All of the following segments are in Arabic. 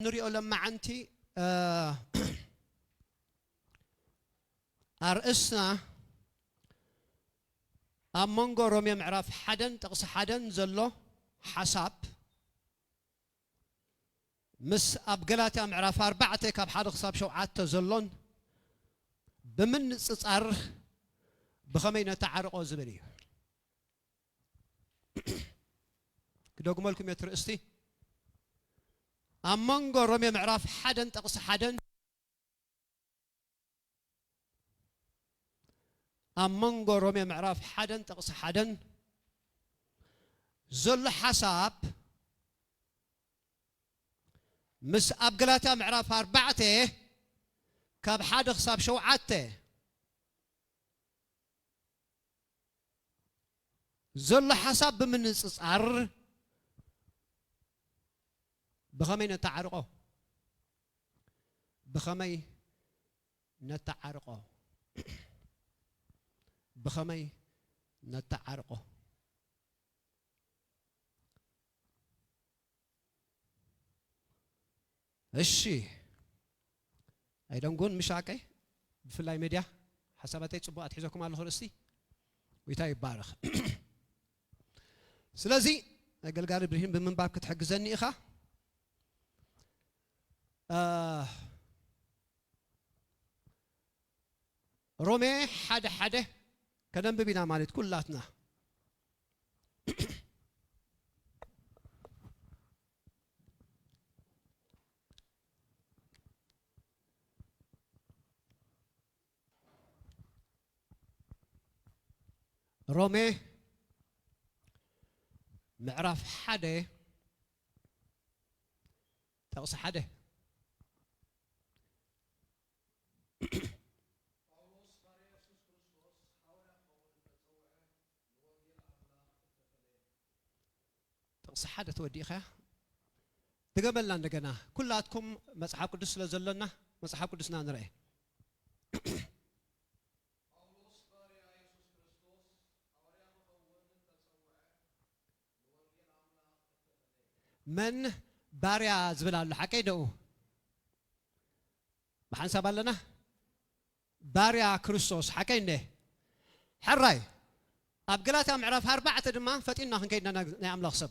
نريو لما عنتي أرئسنا أمونغو روميا معرف حدن تقص حدن زلو حساب مس أبقلاتي معرف أربعة كاب حد خصاب شوعات تزلون بمن تصار بخمينة تعرقو زبري كدوغ مالكم يترئستي أمونغو روميا معرف حدن تقص حدن أمونغو روميا معرف حدن تقص حدن زل حساب مس أبقلاتا معرف أربعته كاب حد خصاب شوعته زل حساب بمن تصار بخمي نتعرقه بخمي نتعرقه بخمي نتعرقه الشي أيضاً مشاكي في اللاي ميديا حساباتي تصبوا أتحيزكم على الخرستي ويتاي بارخ سلازي أقل قال إبراهيم بمن باب كتحجزني إخا رومي حدا كدم ببينا مالت كلاتنا رومي معرف حدا تقص حدا تقص حدا تودي خا تقبلنا عندنا كلاتكم مصحف قدس لزلنا مصحف قدسنا نرأي من باريا زبلال حكيدو ما حنسب لنا باريا كريستوس حكينا حراي أبقلاتا معرف أربعة دما فتينا خنكيدنا نعمل خصب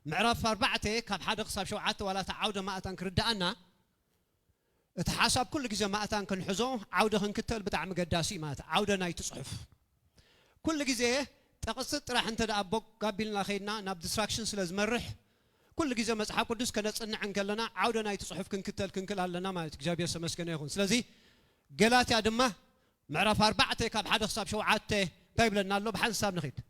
معرف أربعة كاب حد خصب شوعات ولا تعود ما أتان كردأنا تحسب كل جزء ما أتان كنحزو عودة خنكتل بتاع مقداسي مات عودة ناي تصحف كل جزء تقصد راح انت أبوك قابلنا خيرنا ناب distractions لازم مرح كل جزء مصحف قدس كانت صنع عن كلنا عودنا يتصحف كنكل هلنا ما تجابي سمسكنا يخون سلازي قالت يا دمه معرف أربعة كاب حد خصاب شوعات طيب لنا له بحن حساب نخيد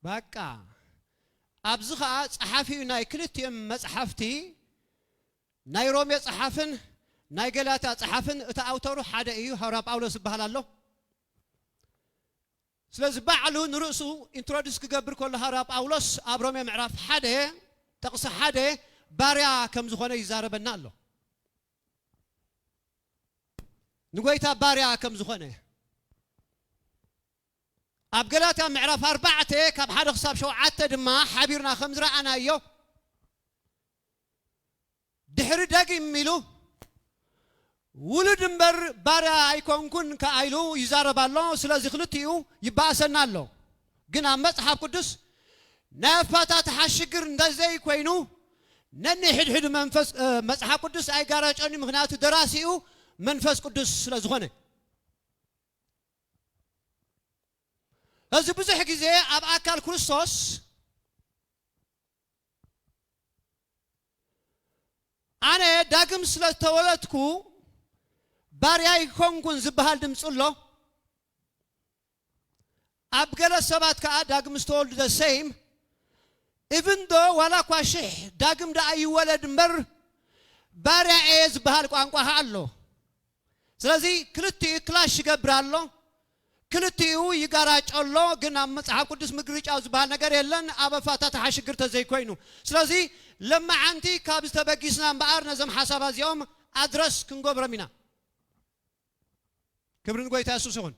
بقى أبزخا صحافي ناي كلتيم مصحفتي ناي رومي صحافن ناي غلاتا صحافن اتا اوتورو حدا ايو حرا باولوس بحالالو سلاز بعلو نرسو انتروديس كغبر كل حرا باولوس ابرومي معرف حدا تقص حدا باريا كم زخونه يزاربنا الله نغويتا باريا كم زخونه أبقلاتا معرف أربعة كاب حد خصاب شوعات دما حبيرنا خمزرا أنا يو دحر داقي ميلو ولد مبر بارا يكون كن كايلو يزارب الله سلازي خلطيو يباسنا الله قنا مصحف قدس نفاتات حشقر ندزي كوينو نني حد منفس مصحف قدس أي قراج أني مغناتو دراسيو منفس قدس سلازخونه هذا بزح جزء أب أكل كريستوس أنا داقم سلا تولدكو بارياي كونكون زبهال دمسولو أبقى السبات كا داقم استولد the same even though ولا كواشح داقم دا أي ولد مر باريا إيز بهال كوانكو هالو سلازي كلتي كلاش قبرالو كلتيو يقاراج الله قنا مصحف قدس مقريج أو زبال نقر يلن أبا فاتات حاشقر تزي كوينو سلازي لما عندي كابس تبقيسنا بقار نزم حساب يوم أدرس كنقو برمينا كبرن قوي تأسوسون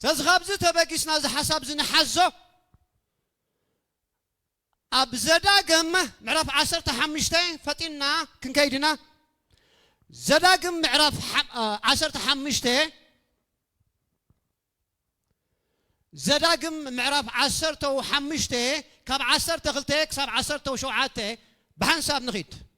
تزغابز تبقيسنا زي حساب زي نحزو أبزدا قم معرف 15 فتينا كنكايدنا زداقم معرف 15 زداقم معرف 15 كاب 10 تغلتك صار 10 وشوعاته بحنساب نغيد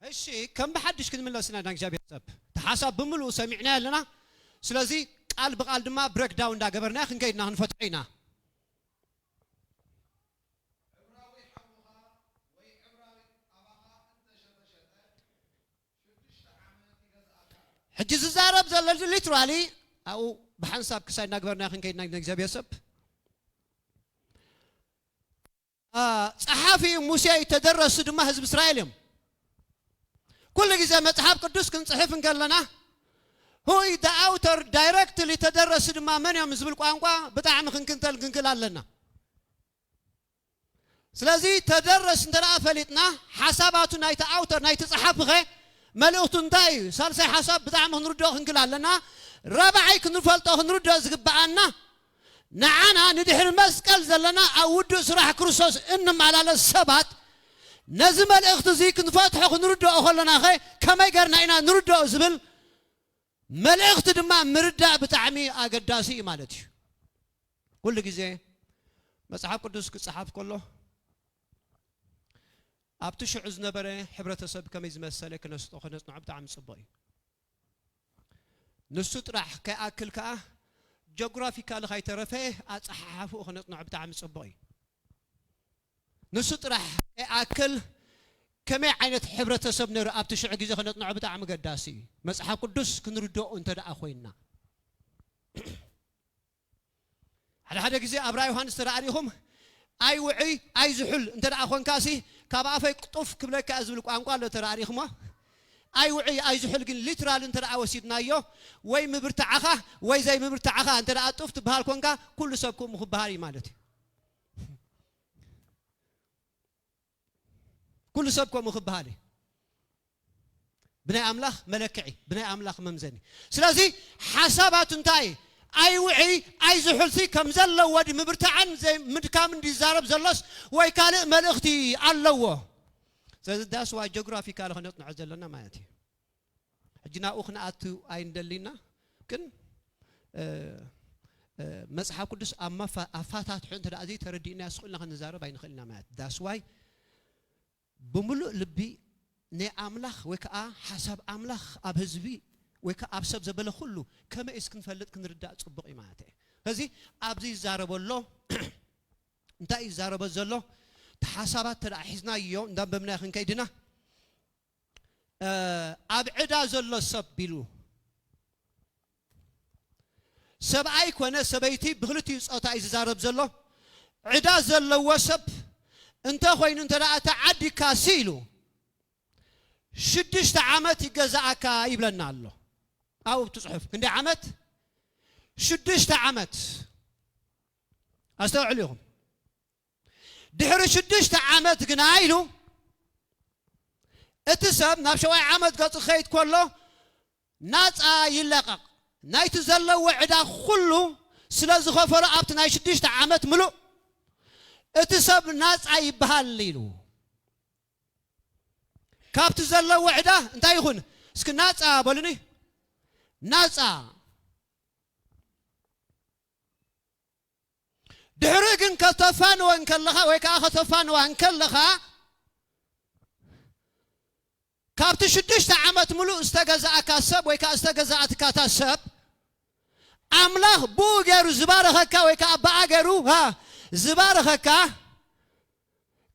እሺ كم بحدش كن ملوسنا دان جابي حساب تحسب بملو سمعنا لنا سلازي قال بقال دما بريك داون دا غبرنا خنكيدنا نفتحينا حجز الزارب زل ليترالي او بحنساب كساينا غبرنا خنكيدنا جابي حساب صحافي موسى يتدرس دما حزب اسرائيل كل جزء متحف قدوس كن صحيف قال لنا هو إذا أوتر دايركت اللي تدرس ما من يوم زبل قانقا بتاعم كنكل لنا سلازي تدرس ندرا فليتنا حساباتنا نايت أوتر نايت صحف غي ملؤتن تاي سالسي حساب بتاعم هنردو كنكل لنا رابعي كنفلتو هنردو زقبعنا نعنا ندحر مسكال زلنا أودو سراح كروسوس إنما على السبات نزم الاختزي كنفاتح نردو أخلنا خي كما يقرنا إنا نردو زبل ملأخت دما مردع بتعمي أقداسي مالتي كل جزء مصحف قدوس كصحف كله أبتشع زنبرة حبرة سب كم يزمسلك نستو خنص نعب تعم صباي نسوت راح كأكل كأ جغرافي كالخي ترفيه أصحفه خنص نعب تعم صباي نسوت راح أكل كما عينت حبرة سبنا رأبت شع جزء خنط نعبت عم قداسي مسح قدوس كنردو أنت أخوينا على هذا جزء أبراهيم يوحنا استرعيهم أي وعي أي زحل أنت أخوان كاسي كابا في قطف قبل كأزبلك وأنقوا له ترعيهم أي وعي أي زحل قل لترال أنت أوسيدنا يو وي مبرتعها وي زي مبرتعها أنت أطفت بهالكونكا كل سبكم مخبهاري مالتي كل سبكم مخبهالي بناء أملاخ ملكعي بناء أملاخ ممزني سلازي حسابات انتاي أي وعي أي زحلسي كم زلوا ودي مبرتعن زي مدكامن دي زارب زلس ويكالئ ملأختي علوه سيداس واي جغرافي كالي خنطنا عزلنا ماياتي حجنا أخنا أتو أين دلينا كن مصحف قدس أما أفاتات حنت رأزي تردينا سخلنا خنزارب أين خلنا مايات داس واي بملؤ لبي ني أملاخ وكأ حسب أملاخ أبهزبي وكأ أبسب زبله كله كما إسكن فلت كن رداء صبغي معته هذي أبزي زارب الله انتاي زارب الزلو تحسبات ترى حزنا يوم دم بمنا خن كيدنا أبعدا زلو سبيلو سبعي كونه سبيتي بغلتي صوتا إز زارب زلو عدا زلو وسب انت خوين انت لا تعدي كاسيلو شدشت عمت يجزاك يبلنا الله او تصحف عندي عمت شدشت عمت استوعب لهم دحر شدشت عمت قنايلو اتسب نابشوي عمت قص خيت كله ناص يلقق نايت زلو وعدا كله سلاز خفر ابت ناي شدشت عمت ملو اتسب ناص يبحال ليلو كابت زلو وعدا انت يخون اسك ناص بلني ناص دحرقن كتفان وانكلخا ويكا خطفان وانكلخا كابت شدشت عمت ملو استغزاك سب ويكا استغزاتك تاسب املاح بو غير زبارخكا ويكا باغرو ها زبارخكا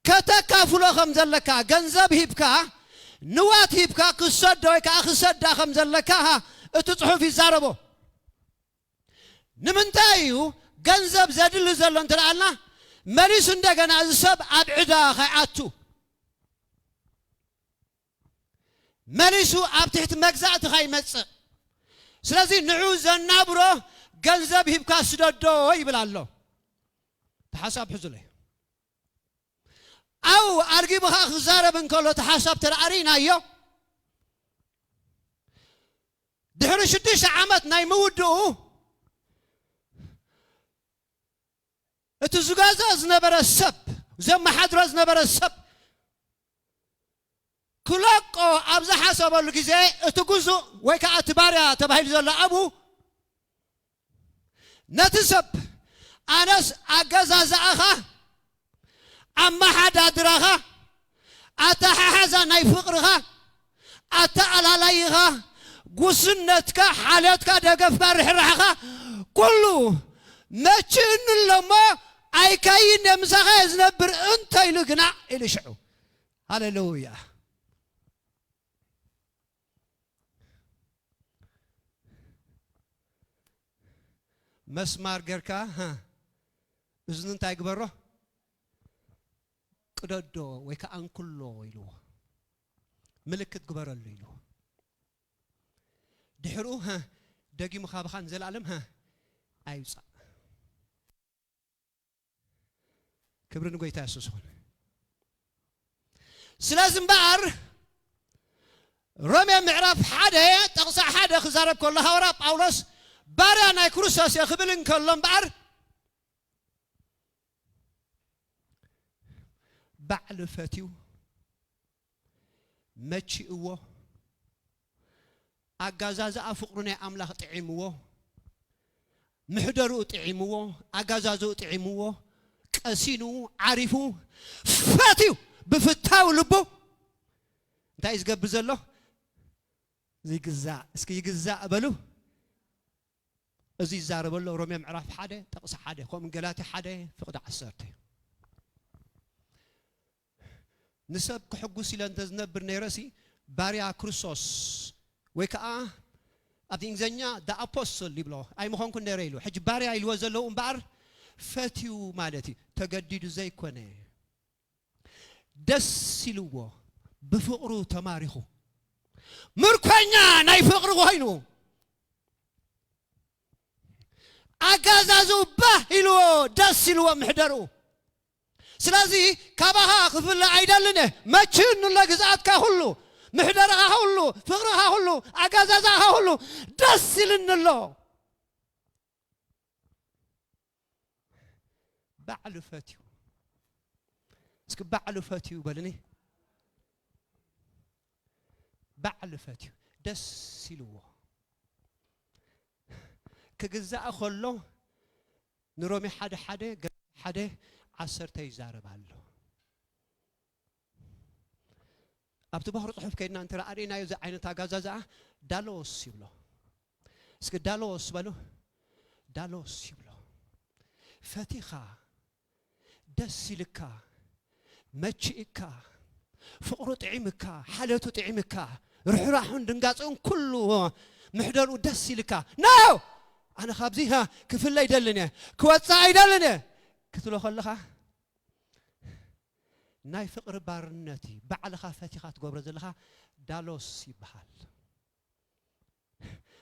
كتكافلو خمزلكا غنزب هيبكا نوات هيبكا كسد ويكا خسد خمزلكا اتصحف يزاربو نمنتايو ገንዘብ ዘድል ዘሎ እንተላልና መሪስ እንደገና ዝሰብ አብዕዳ ኸዓቱ መሪሱ ኣብትሕት መግዛእት ኸይመጽ ስለዚህ ንዑ ዘናብሮ ገንዘብ ሂብካ ስደዶ ይብላሎ ተሐሳብ ሕዙለይ አው አርጊብኻ ክዛረብ እንከሎ ተሐሳብ ተራሪናዮ ድሕሪ 6 ዓመት ናይ ምውድኡ اتزغازا زنبر السب زم حدرز نبر السب كلاقو ابز حسب الغزي اتغزو ويكا اتباريا تبايل زلا ابو نتسب انس اغزازاخا اما حدا درخا اتححزا ناي فقرخا اتعلالايخا غسنتك حالتك دغف رحرحخا كله ماشين لما اي كاين مسخه يزنبر انت يلقنا الشعو هاليلويا مسمار غيركا ها اذن انت يغبرو قددو ويكا انكلو يلو ملكت غبرلو يلو دحرو ها دغي مخابخان زلالم ها ايصا كبرن قويتا يسوسون سلازم بار رمي معرف حدا تقصى حدا خزارب كلها ورا باولوس بارانا كروساس يخبلن كلهم بار بعل فتيو ماشي هو اغازاز افقرني املاح طعيمو محدرو طعيمو اغازازو طعيمو قسينو عارفو فاتيو بفتاو لبو انت يزغب زلو زي غزا اسكي يغزا بلو ازي زاربلو رومي معرف حدا تقص حدا كوم غلاتي حدا فقد عسرته نسب كحغو سيلان تزنبر نيرسي باريا كريستوس ويكا ابي انجزنيا دا ابوستل يبلو اي مخونكو نيريلو حج باريا يلوزلو امبار فتيو مالتي تجدد زي كونه دسلوا بفقرو تماريخو مركوانيا ناي فقرو هينو اغازازو باهيلو دسلوا محدرو سلازي كابها خفل ايدلنه ماچن لغزاتكا كله محدرها كله فقرها كله اغازازها كله دسلنلو بعل فاتيو اسك بعل فاتيو بلني بعل فاتيو دس سيلو كجزاء خلو نرومي حدا عسرتي يزاربالو ابتو بحر صحف كيدنا انت رأينا يوزع عينتا غازازا دالوس يبلو اسك دالوس بلو دالوس يبلو فتيخا دسلكا مچئكا فقرو طعيمكا حالتو طعيمكا رحراحون دنقاصون كله محدرو دسلكا نو انا خابزيها كفل لا يدلني كوصا يدلني كتلو خلخا ناي فقر بارنتي بعل خافتي تقبر زلها دالوس يبحال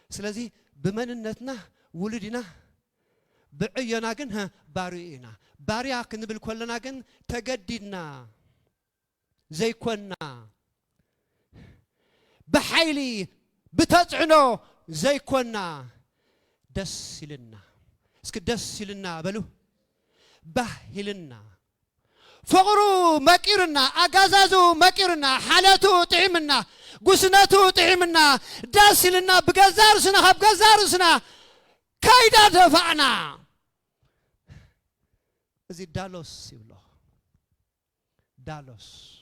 سلازي بمننتنا ولدنا بعينا جنها بارينا باريا كنبل كلنا جن تجددنا زي كنا بحيلي بتطعنو زي كنا دس لنا اسك دس لنا بلو بهلنا فقرو مكيرنا اغازازو مكيرنا حالتو طعمنا قسنتو طعمنا دس لنا بغزارسنا بغزارسنا كايدا دفعنا ازي دالوس يبلو دالوس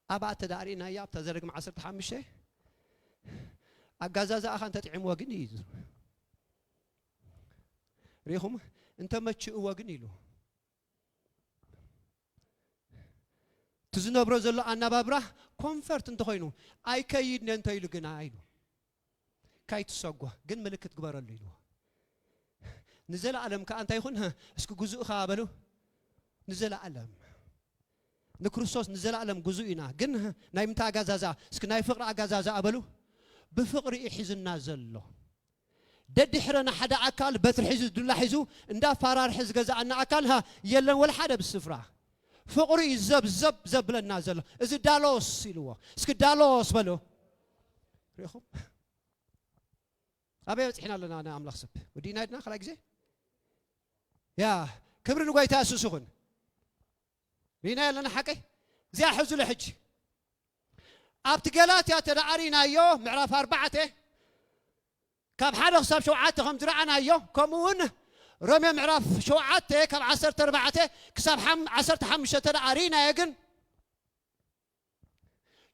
أبعت تدارينا يا بتزرق مع عصرت حمشة أجازة أخان تطعم وجنيز ريهم أنت ما تشوف وجنيلو تزنا برز الله أنا بابره كونفرت أنت خاينو أي كيد ننتي يلقنا عينو كايت ساقوا جن ملكة كبار الليلو نزل علم كأنت يخونها اسكو جزء خابلو نزل علم نكروسوس نزل علم جزءنا جنها نايم تاجازازا اسك ناي فقر عجازازا أبلو بفقر يحزننا زلوا دد حرنا حدا أكل بتر حزو دلا حزو اندا فرار حز جزا عنا أكلها يلا ولا حدا بالسفرة فقر يزب زب زب لنا زلوا إذا دالوس يلوا اسك دالوس بلو ريخو أبي إحنا لنا أنا عم لخسب ودينا عندنا خلاص زي يا كبر نقاي تأسسون بينا لنا حكي زي حزو الحج أبتقالات يا ترعرينا يو معرف أربعته كاب حدا حساب شوعاتهم درعنا يو كمون رمي معرف شوعاته كاب عصرت أربعته كساب عصرت حمشة ترعرينا يجن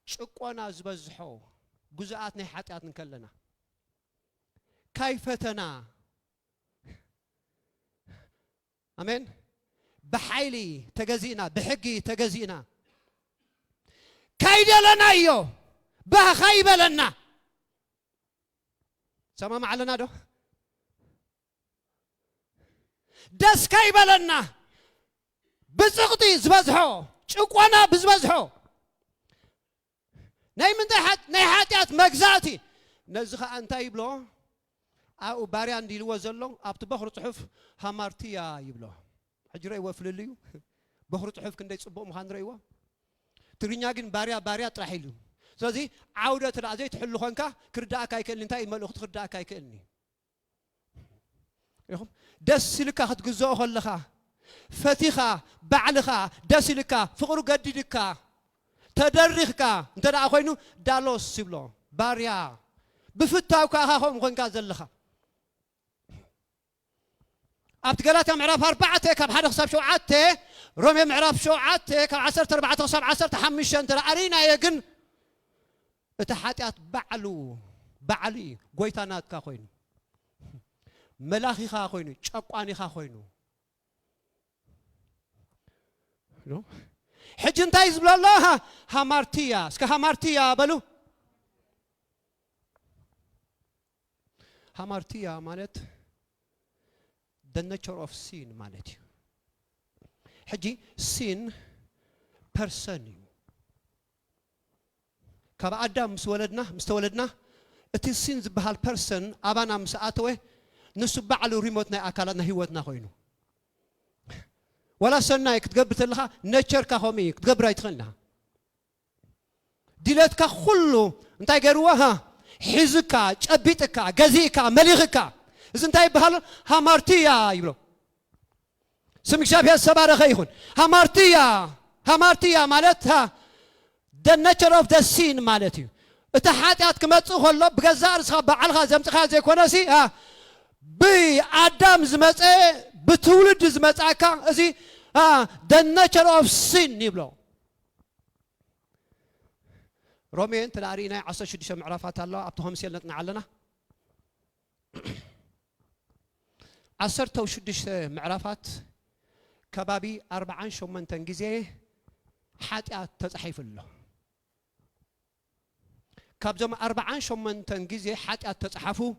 شقونا زبزحو جزءاتنا حتياتنا كلنا كيفتنا أمين بحيلي تجزينا بحقي تجزينا كيد لنا يو بخيب لنا سما معلنا دو دس كيب لنا بزغطي زبزحو شقونا بزبزحو ناي من تحت ناي حاتيات مجزاتي نزخ أنت يبلو أو باريان دي الوزلون أبت بخر صحف همارتيا يبلو حجر أيوة فلليو بخر صحف كندي صبوا مخان رأيوه ترينيا جن باريا ترحيلو سلزي عودة العزيز حلو خانكا كردا كاي كلني تاي ملوخ كردا كاي كلني يخم دس لك خد جزء خلخا فتيخا بعلخا دس لك فقر قديدك تدرخك انت دا اخوينو دالوس سيبلو باريا بفتاو كاهم خانكا زلخا أبتقالات معرف أربعة كاب حدا حساب شوعته رمي معرف شوعته كاب عصرت أربعة حساب عصرت حمشة ترى أرينا يجن اتحاتيات بعلي قويتانات كاخوينو ملاخي كاخوينو شقواني كاخوينو حجن تايز بلا الله همارتيا اسك همارتيا بلو همارتيا مالت the nature of sin مالتي حجي sin person كاب آدم مستولدنا اتي sin بهال person أبانا مسأتوه نسبع على ريموتنا أكلنا هيوتنا خوينو ولا سنة يكتقبت لها nature كهومي يكتقبر يتخلها ديلتك خلو انت يقروها حزكا جبيتك جزيكا مليغكا إذا انتهي بهال همارتيا يبلو سمك شابه السبارة خيخون همارتيا مالتها the nature of the sin مالتي اتحاتيات كما تسوخ الله بغزار سخاب بعلغا زمتخا زي كوناسي بي آدم زمتخا بتولد زمتخا ازي the nature of sin يبلو رومي انت لارينا عصا شديشة معرفات الله ابتهم سيلتنا علنا عصرت وشدش معرفات كبابي 40 شومن تنجزي حاتيات تصحيف الله كابزم 40 شومن تنجزي حاتيات تصحفو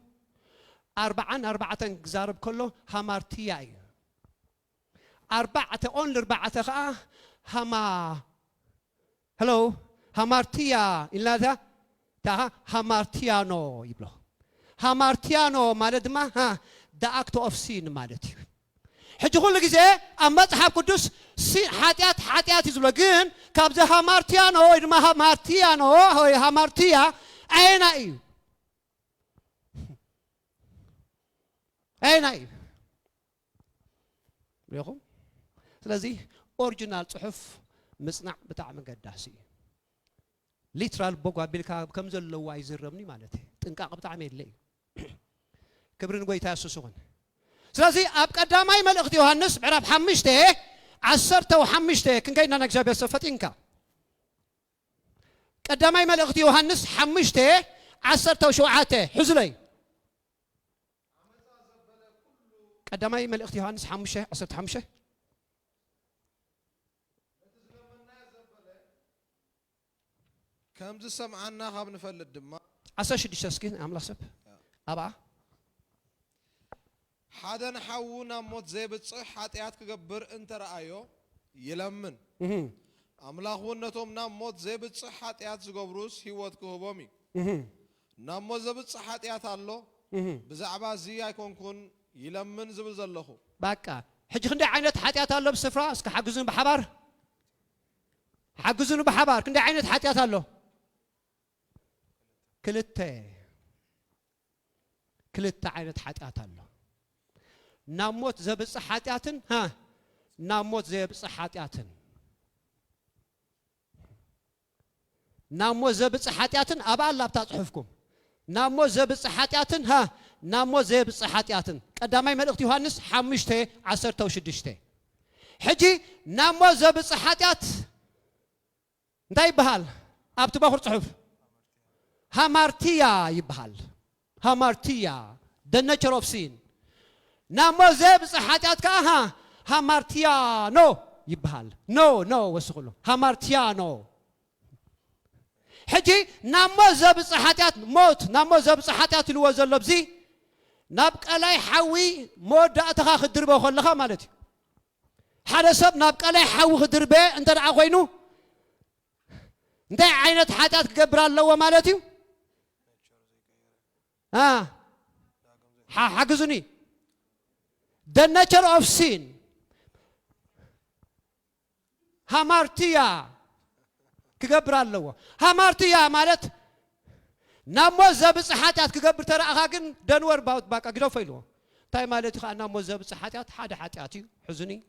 4 جزارب كله همارتياي 4 اون 4 خا هلو هامارتيا إلا ذا تا هامارتيانو يبلو هامارتيانو مالد ما the act of sin مالتي حج كل جزء أما تحب قدوس حاتيات يزبل جن كابز هامارتيانو إنما هامارتيانو هو هامارتيا أين ليكم ስለዚህ ኦሪጂናል ጽሑፍ ምጽናዕ በጣም ገዳሲ ሊትራል ቦጓቢልካ ከም ዘለዎ አይዝረምኒ ማለት ጥንቃቅ በጣም የለይ ክብርን ጎይታ ያሱሱን ስለዚህ አብ ቀዳማይ መልእክት ዮሐንስ ምዕራፍ 5 15 ክንከይና እግዚአብሔር ሰፈቲንካ ቀዳማይ መልእክት ዮሐንስ 5 17 ሕዝለይ ቀዳማይ መልእክት ዮሐንስ 5 15 كم سمعنا خاب نفلد دما عساش دي سكين عمل حسب ابا حدا نحونا موت زي بتصح حاتيات كجبر انت رايو يلمن املاخونتهم نام موت زي بتصح حاتيات زغبروس هيوت كهبومي نام موت زي بتصح حاتيات الله بزعبا زي يكونكون يلمن زبل زلخو باكا حج خندي عينت حاتيات الله بسفرا اسك حجزون بحبار حجزون بحبار كندي عينت حاتيات الله كلتا عينت حاتيات الله ناموت زبص حاتياتن ناموت زبص حاتياتن ناموت زبص حاتياتن ابا الله بتصحفكم ناموت زبص حاتياتن ناموت زبص حاتياتن قدامي ملእክት ዮሐንስ 5:16 حجي ناموت زبص حاتيات እንታይ ይባሃል ኣብቲ ባኹር ጽሑፍ هامارتيا يبهال هامارتيا the nature of sin ناموت زبص حاتيات كا هامارتيا نو يبهال نو وسخلو هامارتيا نو حجي ناموت زبص حاتيات موت ناموت زبص حاتيات الوزل لبزي نابقى لاي حوي موداتها خدربه خلخا مالتي حدا سب نابقى لاي حوي خدربه انت دعا خوينو انت عينت حاتيات كقبر الله مالتي حاجزوني the nature of sin هامارتيا كقبر الله هامارتيا مالت ناموت زبص حاتيات كقبر ترى اخاكن دنور باوت باقا قدو فيلو تاي مالتي ناموت زبص حاتيات حدا حاتياتي حزني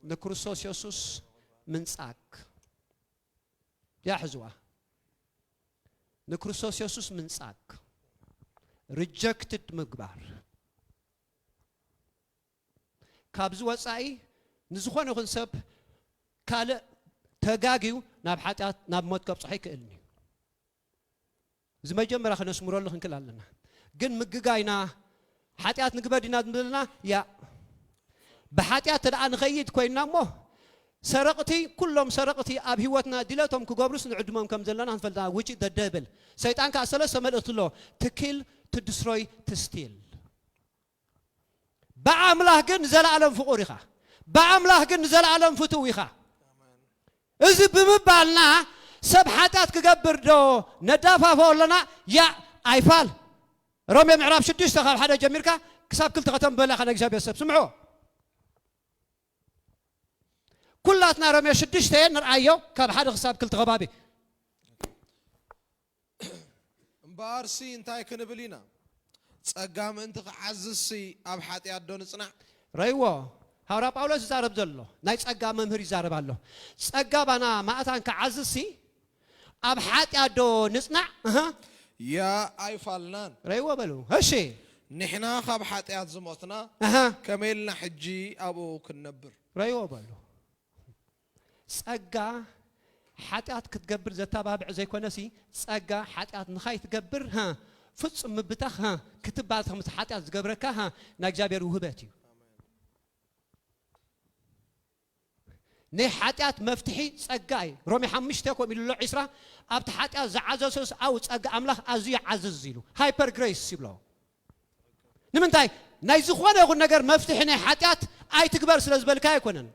نكريستوس يسوس منصاك يا حزوه نكريستوس يسوس منصاك rejected مغبار كابز وصاي نزخون يخون سب كاله تغاغيو ناب حاتيات ناب موت كبصحي كلني زما جمره خنسمرو لخن كلالنا ግን مغغاينا حاتيات نغبدينا دلنا يا بحاتيات الان خيد كوينا مو سرقتي كلهم سرقتي اب هيوتنا ديلتهم كغبرس نعدمهم كم زلنا نفلدا وجي ذا ديفل شيطان كاسلس ملئت له to kill to destroy to steal بأملاح جن زل عالم فقوريخا بأملاح جن زل عالم فتويخا إذا بمبالنا سبحاتات كجبر دو ندافع فولنا يا أيفال رمي معراب شديش تخاف حدا جميركا كسب كل تختم بلا خنا جاب يسب سمعوا كلاتنا رمي شديش تين نرأيو كاب حدا حساب كل تغبابي بارسي انتاي كنبلينا ጸጋም እንት ከዓዝሲ ኣብ ሓጢያት ዶ ንጽና ረይዎ ሃራ ጳውሎስ ይዛረብ ዘሎ ናይ ጸጋ መምህር ይዛረብ ኣሎ ጸጋ ባና ማእታን ከዓዝሲ ኣብ ሓጢያት ዶ ንጽና ያ ኣይፋልናን ረይዎ በሉ እሺ ንሕና ካብ ሓጢያት ዝሞትና ከመይልና ሕጂ ኣብኡ ክንነብር ረይዎ በሉ ጸጋ ሓጢያት ክትገብር ዘታባብዕ ዘይኮነሲ ጸጋ ሓጢያት ንኻይ ትገብር ፍጹም ምብታህ ክትባል ተምት ሓጢያት ዝገብረካ ናይ እግዚአብሔር ውህበት እዩ ናይ ሓጢያት መፍትሒ ጸጋ እዩ ሮሚ 5 ኮም ኢሉ 10 ኣብቲ ሓጢያት ዝዓዘሰስ ኣው ጸጋ ኣምላኽ ኣዝዩ ዓዝዝ ኢሉ ሃይፐር ግሬስ ይብሎ ንምንታይ ናይ ዝኾነ ይኹን ነገር መፍትሒ ናይ ሓጢያት ኣይትግበር ስለ ዝበልካ ኣይኮነን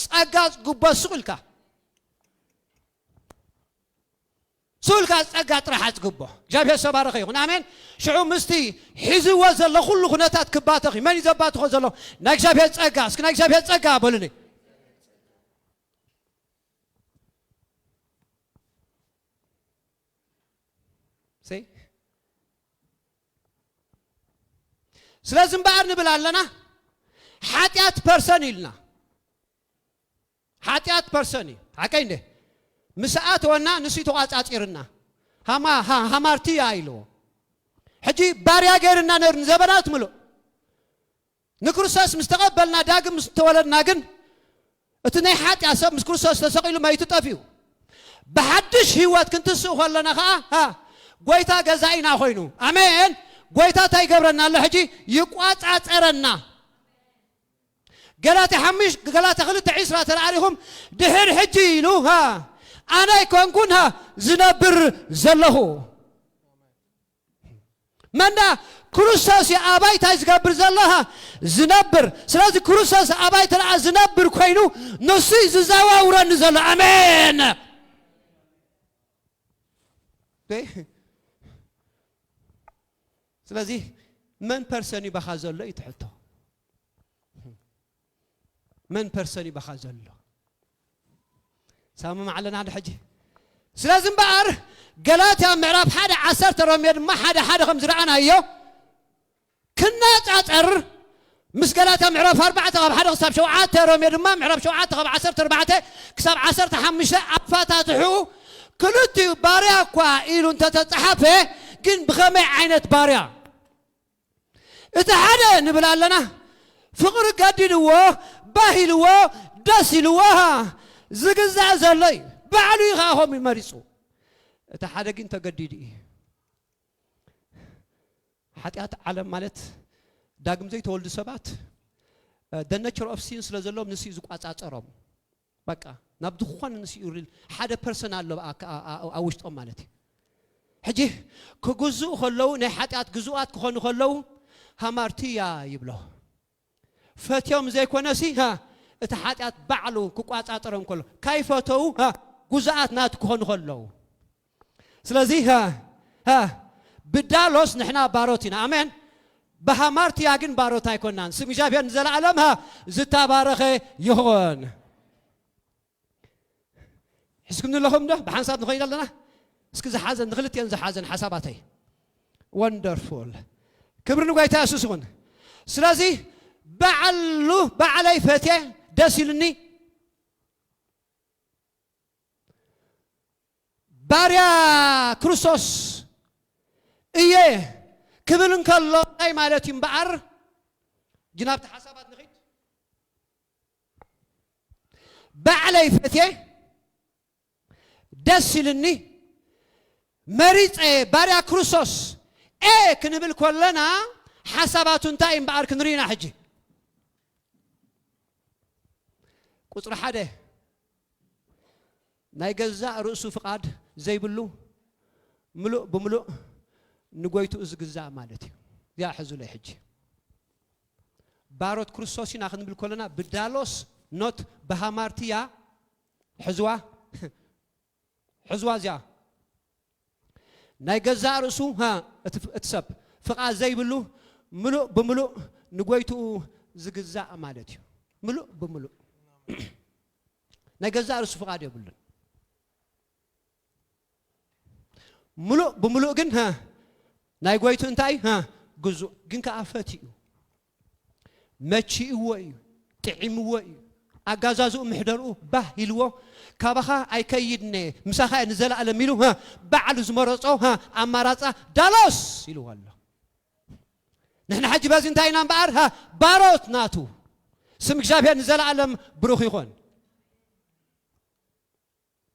ጸጋጽ ጉባስ ሱልካ ሱልካ ጸጋ ጥራሓት ጉባ እግዚአብሔር ሰባረኸ ይሁን አሜን ሽዑ ምስቲ ሒዝዎ ዘሎ ኩሉ ኩነታት ክባተኺ መን ይዘባትኾ ዘሎ ናይ እግዚአብሔር ጸጋ እስኪ ናይ እግዚአብሔር ጸጋ በሉኒ سي سلازم بار نبل لنا حاتيات بيرسوني لنا حاتيات بيرسوني حكاينه مساءات ونا نسيتو قاصاصيرنا هامارتي ايلو حجي باريا غيرنا نر زبنات ملو نكرساس مستقبلنا داغم مستولدنا كن اتني حاتي حسب مسكرساس تسقيلو ما يتطفيو بحدش هيوات كنت سو خلنا ها ጎይታ ገዛይና ሆይኑ አሜን ጎይታ ታይ ገብረና ለሐጂ ይቋጻጽረና ገላትያ 5 ገላትያ 2:10 ተራሪኹም ድህር ሕጂ ኢሉሃ አና ይኮንኩንሃ ዝነብር ዘለኹ መና ክርስቶስ አባይ ታይ ዝገብር ዘለሃ ዝነብር ስለዚህ ክርስቶስ አባይ ተራ ዝነብር ኮይኑ ነሱ ዝዛዋውረን ዘሎ አሜን ስለዚህ من ፐርሰኒ በኻዘሎ ይትሕቶ من ፐርሰኒ በኻዘሎ ሳም ማዓለና አለ ሕጂ ስለዚህ በአር ገላትያ ምዕራፍ 1:10 ሮሜድ ማ 1:1 ከም ዝራአናዮ ክናጻጸር ምስ ገላትያ ምዕራፍ 4 ካብ 1 ክሳብ 7 ሮሜድ ማ ምዕራፍ 7 ካብ 14 ክሳብ 15 አፋታትሑ كلتي باريا كوا إلو انت تتحفه كن بخمي عينت باريا اتحادا نبلا لنا فقر قدي لواه باهي لواه داسي لواه زقزع زلي بعلو يخاهم يمارسو اتحادا كن تقديدي حتى عالم مالت داقم زي تولد سبات the nature of sins لزلوم نسي زقوات اترام بقى نبدو خوان نسي يوريل حدا بيرسونال اوشطو مالتي حجي كجزء خلو ني حاتيات جزوات كخونو خلو هامارتيا يبلو فتيوم زي كونسي ها اتحاتيات بعلو كقواصاطرم كله كيفتو ها جزات نات كخونو خلو سلازي ها بدالوس نحنا باروتينا امين بهامارتيا جن باروت ايكونان سم جابير زلعلم ها زتبارخه يهون حسكم لهم ده بحنسات نخيل لنا اسك زحازن نخلت ين زحازن حساباتي وندرفول كبرنا قايتا اسسون سلازي بعلو بعلي فتي دسيلني باريا كروسوس ايه كبلن كالله اي مالتين بعر جنابت حسابات نخيل بعلي فتي دسيلني مريت باريا كروسوس ايه كنبل كلنا حساباتون تايم بار كنرينا حجي قطر حدا ناي جزاء رؤسو فقاد زي بلو ملؤ بملؤ نقويتو از جزاء مالتي يا حزو لي حجي باروت كروسوسي ناخذ نبل كلنا بدالوس نوت بهامارتيا حزوا حزوا زيا ناي جزاء رؤسو ها اتسب فقاد زي بلو ملؤ بملؤ نقويتو زجزاء مالتي ملؤ بملؤ ناي جزاء رؤسو فقاد يبلن ملؤ بملؤ جن ها ناي قويتو انتاي ها جزء جن كأفتي ماشي وعي تعم وعي أجازازو محدرو به يلو كابخا أي كيدني مسخا نزل على ميلو ها بعد زمرصو ها أماراتها دالوس يلو الله نحن حج بازين تاينا بار ها باروت ناتو سمك جابيا نزل على بروخ يخون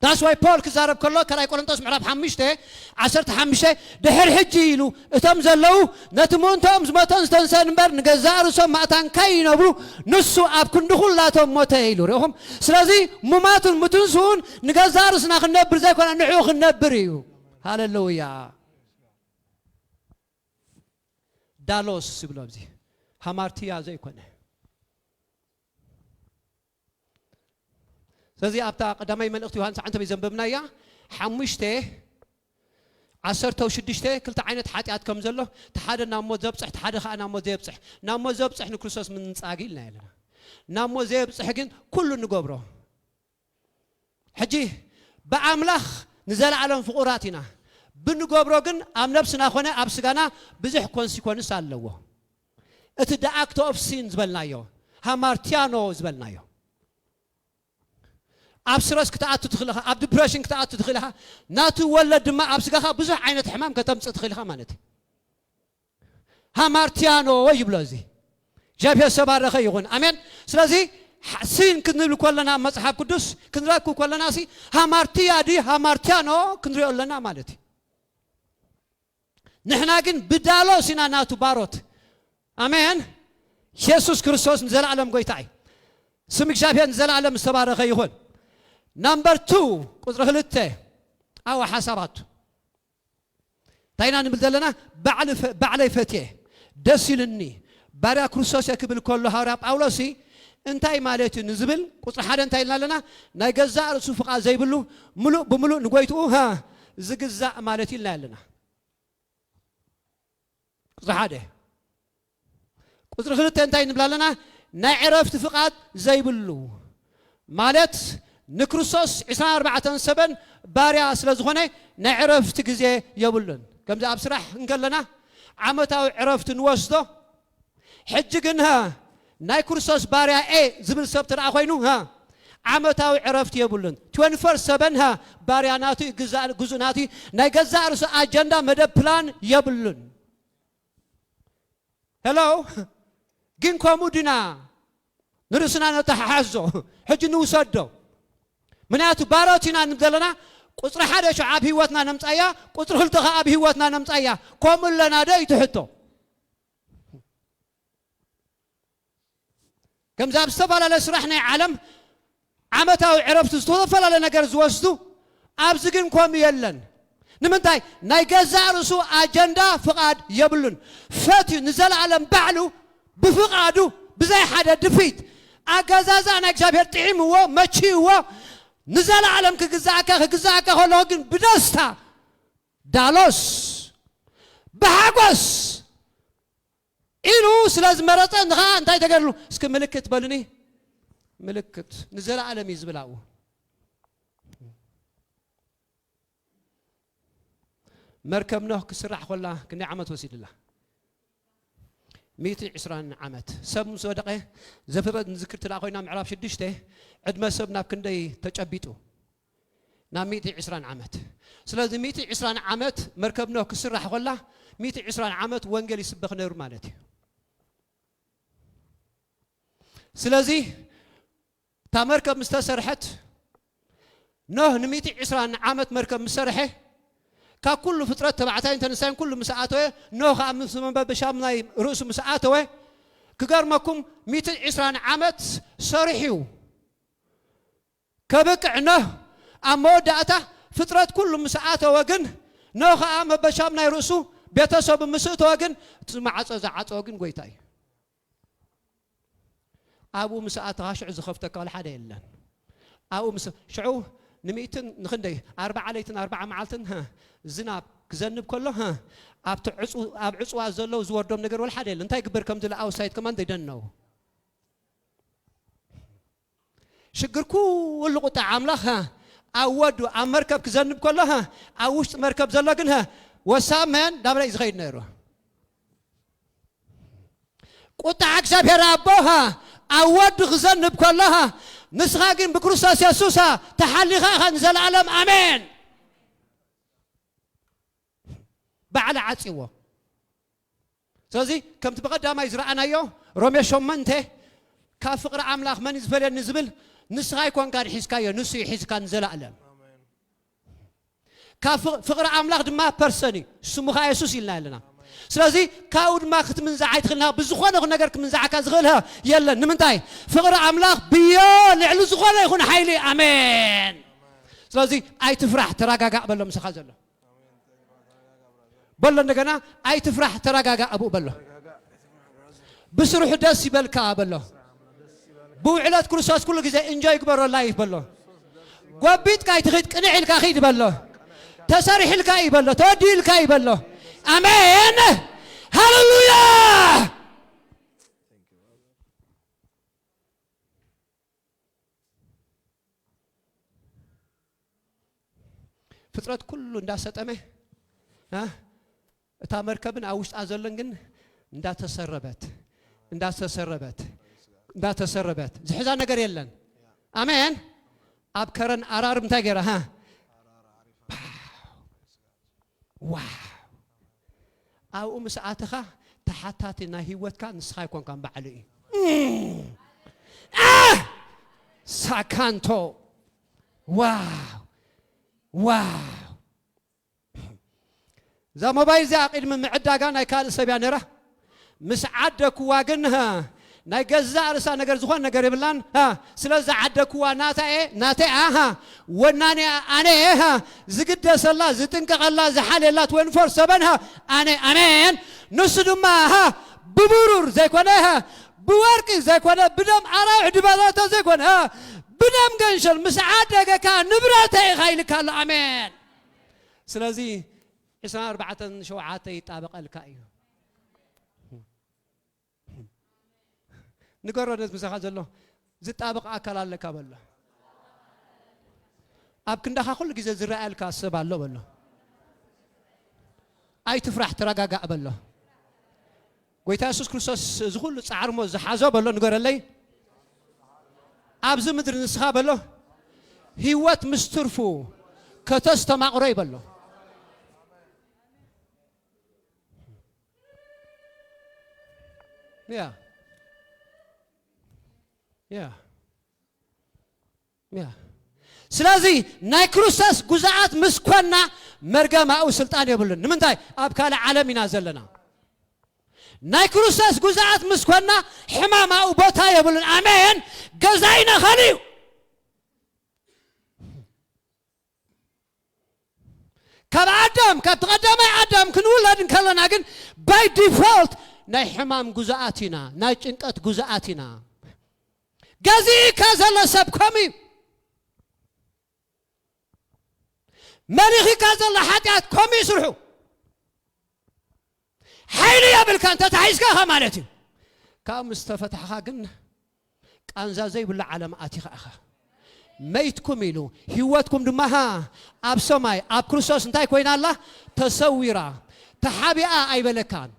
That's why Paul كزارب كله كلا يقول أنتوس معرف حمشته عشرة حمشته دهر حجيلو اتم زلوا نتمون تام زمتان ستنسان بر نجزارو سو ماتان كاين أبرو نسو أب كندخل لا تام متهيلو رهم سلازي مماتون متنسون نجزارو سناخ النبر زي كنا نعوخ النبريو هاللويا دالوس سبلابزي همارتيا زي كنا ስለዚህ ኣብታ ቀዳማይ መልእክቲ ዮሐንስ አንተ በዘንበብናያ ሓሙሽተ ዓሰርተ ሽዱሽተ ክልተ ዓይነት ሓጢኣት ከም ዘሎ ተሓደ ናብ ሞት ዘብፅሕ ተሓደ ከዓ ናብ ሞት ዘብፅሕ ናብ ሞት ዘብፅሕ ንክርስቶስ ምንፃጊ ኢልና ያለና ናብ ሞት ዘብፅሕ ግን ኩሉ ንገብሮ ሕጂ በአምላኽ ንዘላለም ፍቁራት ኢና ብንገብሮ ግን ኣብ ነፍስና ኾነ ኣብ ስጋና ብዙሕ ኮንሲኮንስ ኣለዎ እቲ ዳኣክት ኦፍ ሲን ዝበልናዮ ሃማርቲያኖ ዝበልናዮ ኣብ ስረስ ክትኣቱ ትኽእልኻ ኣብ ዲፕሬሽን ክትኣቱ ትኽእልኻ ናቱ ወለድ ድማ ኣብ ስጋኻ ብዙሕ ዓይነት ሕማም ከተምፅእ ትኽእልኻ ማለት እዩ ሃማርቲያኖ ይብሎ እዚ ጃብሔር ሰባረኸ ይኹን ኣሜን ስለዚ ሲን ክንብል ኮለና መጽሐፍ ቅዱስ ክንረክብ ኮለና ሲ ሃማርቲያ ዲ ሃማርቲያኖ ክንሪኦ ኣለና ማለት እዩ ንሕና ግን ብዳሎ ሲና ናቱ ባሮት ኣሜን ኢየሱስ ክርስቶስ ንዘላለም ጎይታ እዩ ስም እግዚአብሔር ንዘላለም ዝተባረኸ ይኹን نمبر 2 قصر خلته أو حسابات تاينا نبدأ لنا بعلي فتيه دسيلني بارا كروسوس يكبل كل هارب أولاسي انتاي مالتي نزبل قصر حدا انتاي لنا نجزاء رسوفق زي بلو ملو بملو نقويتو ها زجزاء مالتي لنا قصر حدا قصر خلته انتاي نبدأ لنا نعرف تفقات زي بلو مالت نكروسوس 24 سبن باريا سلازخونه نعرفت غزي يبلن كم اب سراح نقلنا عمتاو عرفت نوسدو حجغنها ناي كروسوس باريا اي زبل سبتر اخوينو ها عمتاو عرفت يبلن 24/7 ها باريا ناتي غزناتي ناي غزا رس اجندا مد بلان يبلن هلو جنكم دينا نرسنا نتحازو حج نوسدو مناتو باروتنا نبدلنا قصر حدا شعب هيوتنا نمصايا قصر خلتها اب هيوتنا نمصايا كوم لنا دا يتحطو كم زاب استفال على سرحنا عالم عمتاو عرفت استفال على نجر زوستو ابزغن كوم يلن نمنتاي ناي غزارسو اجندا فقاد يبلن فاتي نزل عالم بعلو بفقادو بزي حدا دفيت اغازازا ناكسابير طعيم هو ماشي هو نزل عالم كجزاك هولوجن بدستا دالوس بحقوس إنو سلاز مرتين غا انتاي تقولوا اسك ملكت بلني ملكت نزل عالم يزبلاو مركب نوح كسرح ولا كني عمت وسيد الله 120 عامات سب مسودقه زفرد نذكرت لاخوينا معرف شدشته عدما سبنا بكندي تجبيتو نا 120 عامات سلازي 120 عامات مركبنا كسرح ولا 120 عامات وانجلي يسبخ نور مالتي سلازي تا مركب مستسرحت نوح 120 عامات مركب مسرحه ككل فترة تبعتها انت نسان كل مساعته نوخ امس من باب شامناي رؤوس مساعته كقرمكم 120 عامات صريحو كبقعنا اموداته فترة كل مساعته وجن نوخ ام بشامناي رؤوسو بيتسب مسته وجن تسمعص زعص وجن غويتاي ابو مساعته هاشع زخفتك ولا حدا يلا ابو شعو نميتن نخندي 4 ليتن 4 معلتن ها زناب كزنب كله ها اب عصوا زلو زوردوم ነገር ወል حدا انتي ግበር ከም ዝለ አውሳይት ከማን ደደነው ሽግርኩ ወልቁጣ አምላኽ አወዱ አመርከብ كزنب كله ها አውሽጥ መርከብ ዘሎ ግን ها ወሳመን ዳብላይ ዝኸይድ ነይሩ ቁጣ እግዚአብሔር አቦ ها አወዱ كزنب كله ها نسخة جن بكروساس يسوسا تحليها خنزل العالم آمين بعد عتيوه سازي كم تبغى دام يزرعنا يو رمي شمنته كافقر عملاق من يزبل النزبل نسخة يكون قال حسكايو نسي حسكا نزل العالم كافقر عملاق دم بيرسوني سموها يسوس لنا سلازي كاود ما خت من زعيت خلها بزخونه نجرك من زعك زغلها يلا نمنتاي فقر عملاق بيا لعلو زخونه يكون حيلي امين سلازي اي تفرح تراغاغا بلو مسخازله بلو نغنا اي تفرح تراغاغا ابو بلو بسروح داس يبلكا بلو بوعلات كروساس كل غزي انجوي يكبر لايف بلو قبيت كاي تخيد قنع لك خيد بالله تسرح لك بالله تودي لك بالله امين هاللويا ፍጥረት ሁሉ እንዳሰጠመ እታ መርከብን አውስጥ አዘለን ግን እንዳተሰረበት ዝሕዛ ነገር የለን አሜን አብከረን አራርም ታገራ ዋው አው መስዓተኻ ተሓታትና ህይወትካ ንስኻ ይኮንካ በዓል እዩ ሳካንቶ واو ذا موبايل زي عقيد من معداغا ناي كال سبيا نرا مسعدك واغنها ناي غزا رسا نغير زخون نغير يبلان سلازا عدك ناتا وناني انا زقد سلا زتنققلا زحاليلات وين فور سبنها انا امين نسدما ببرور زي كونها بورق زي كونه بدم عراع دبالات زي كونه بدم غنشل مسعدك كان نبرته خايلك الله امين سلازي اسمع 4 شوعات يطابق لك ايو نقررت مسخا زلو زطابق اكل لك بالله اب كندخا كل غزه زرائلك اسبالو بالله اي تفرح ترغاغا بالله قويتا يسوع كريستوس زغل صعرمو زحازو بالله نقرلي ابز مدر نسخا بالله هيوت مسترفو كتستمقرو بالله يا سلازي ناي كروساس غزاعات مسكونا مرغما او سلطان يبلن نمنتاي اب كاله عالمنا زلنا ناي كروساس غزاعات مسكونا حماما او بوتا يبلن امين غزاينا خليو كادم كتقدم ادم كنولد كلنا كن باي ديفولت ناي حمام غزاعاتنا ناي ጭንቀት غزاعاتنا غزي كازل سبكمي مريخي كازل حاتيات كومي سرحو حيلي يابل كان تتحيسكا خمالتي كام استفتحها قن كانزا زي بالله عالم آتيخ أخا ميتكم إلو هيواتكم دمها أب سماي أب كريستوس انتاي كوين الله تصويرا تحابئا أي بلكان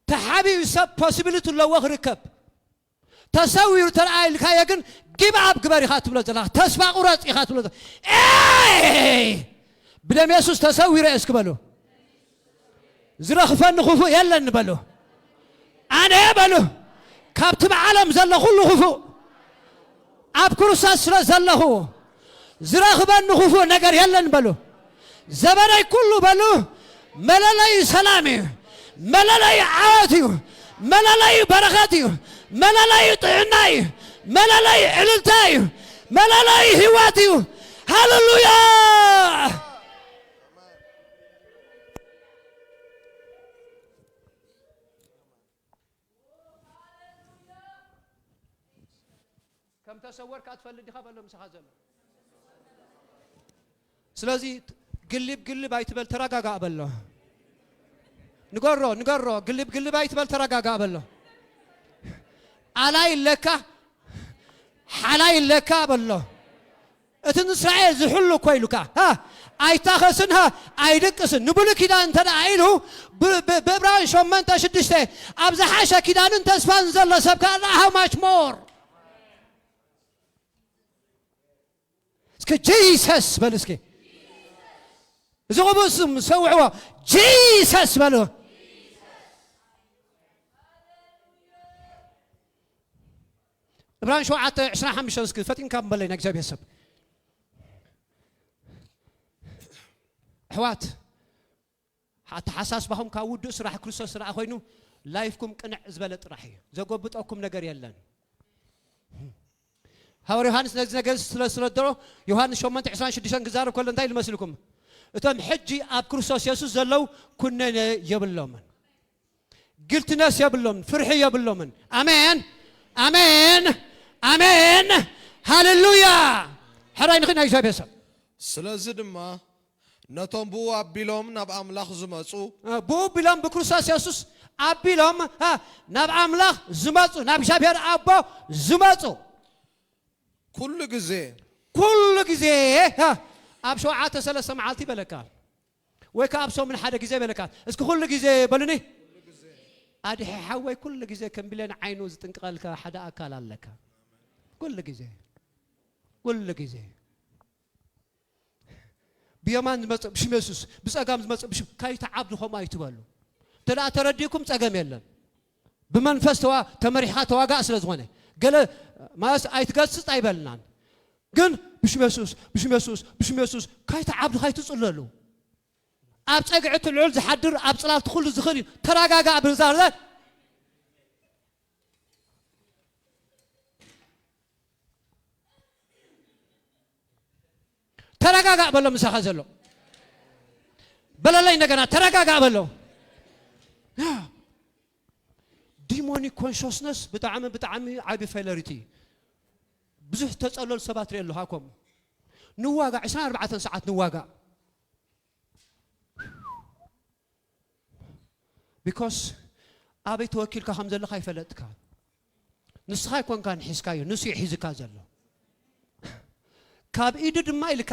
تحابي يسب possibility لو ركب تصوير ترى الكايا كن جيب أب كبار يخاطب له زلا تسمع قرات يخاطب له بدم يسوع تصوير اسكبلو زرخ فن خفو يلا نبلو أنا يبلو كابتب عالم زلا كله خفو أب كرساس زلا هو زرخ فن خفو نجار يلا نبلو زماني كله بلو ملالاي سلامي ملالاي عاتي ملالاي بركاتي ملالاي طعناي ملالاي عللتاي ملالاي هواتي هاللويا كم تصور كاتفلد خبل مسخازل سلازي قلب ايتبل ترغاغا بالله نقرو قلب ايتبل ترغاغا بالله علي لك حلاي لك بالله اتن اسرائيل زحلو كويلوكا ايتاخسنها ايدقسن نبلك كده انت عينه ببران شومنت شدشته ابز حاشا كده انت اسفان زل سبك how much more اسك جيسس بلسكي زغبسم سوعوا جيسس بلو بران شو عطى 25 سكت فتين كم بلينا جاب يسب حوات حتى حساس بهم كاود راح كريستوس راح خوينو لايفكم قنع زبلت راحي زغبطكم ነገር የለን ሐዋርያ ዮሐንስ ነዚህ ነገር ስለሰለደሮ ዮሐንስ 8:26 ግዛር ኮል እንታይ ልመስልኩም እቶም ሕጂ ኣብ ክርስቶስ ኢየሱስ ዘለው ኩነነ የብሎምን ግልትነስ የብሎምን ፍርሒ የብሎምን አሜን አሜን አሜን هاللويا حراي نخنا يجابيس ስለዚህ ድማ ነቶም ብኡ ኣቢሎም ናብ ኣምላኽ ዝመፁ بو بلام بكروساس يسوس أبيلهم ناب أملاخ زماتو ناب شابير أبو زماتو ኩሉ ግዜ كل جزء أب شو عات سلسة معلتي بلكان ويك أب شو من حدا جزء بلكان اسكو كل جزء بلني أدي حوي كل جزء كم بلين عينه زتنقل كحدا أكل لك كل جزء كل جزء بيمان بش مسوس بس أقام بش كاي تعبد خو ما يتبالو تلا ترديكم تأقام يلا بمنفس توا تمريحات تواقع سلزونه قال ما أيتقص أيبلنا قن بش مسوس كاي تعبد خاي تصللو أبص أقعد العلز حدر أبص لا تدخل الزخرين تراجع بنزار ذا تراجع بلو مسخازلو بلا لا ينقنا تراجع بلو demonic consciousness بتعامل عيب فيلريتي بزح تسألوا السبات ريلو هاكم نواقع 24 ساعة نواقع because أبي توكل كحمد الله خايف لتك نسخة يكون كان حسكايو نسي حزكا زلو كاب إيد ما إلك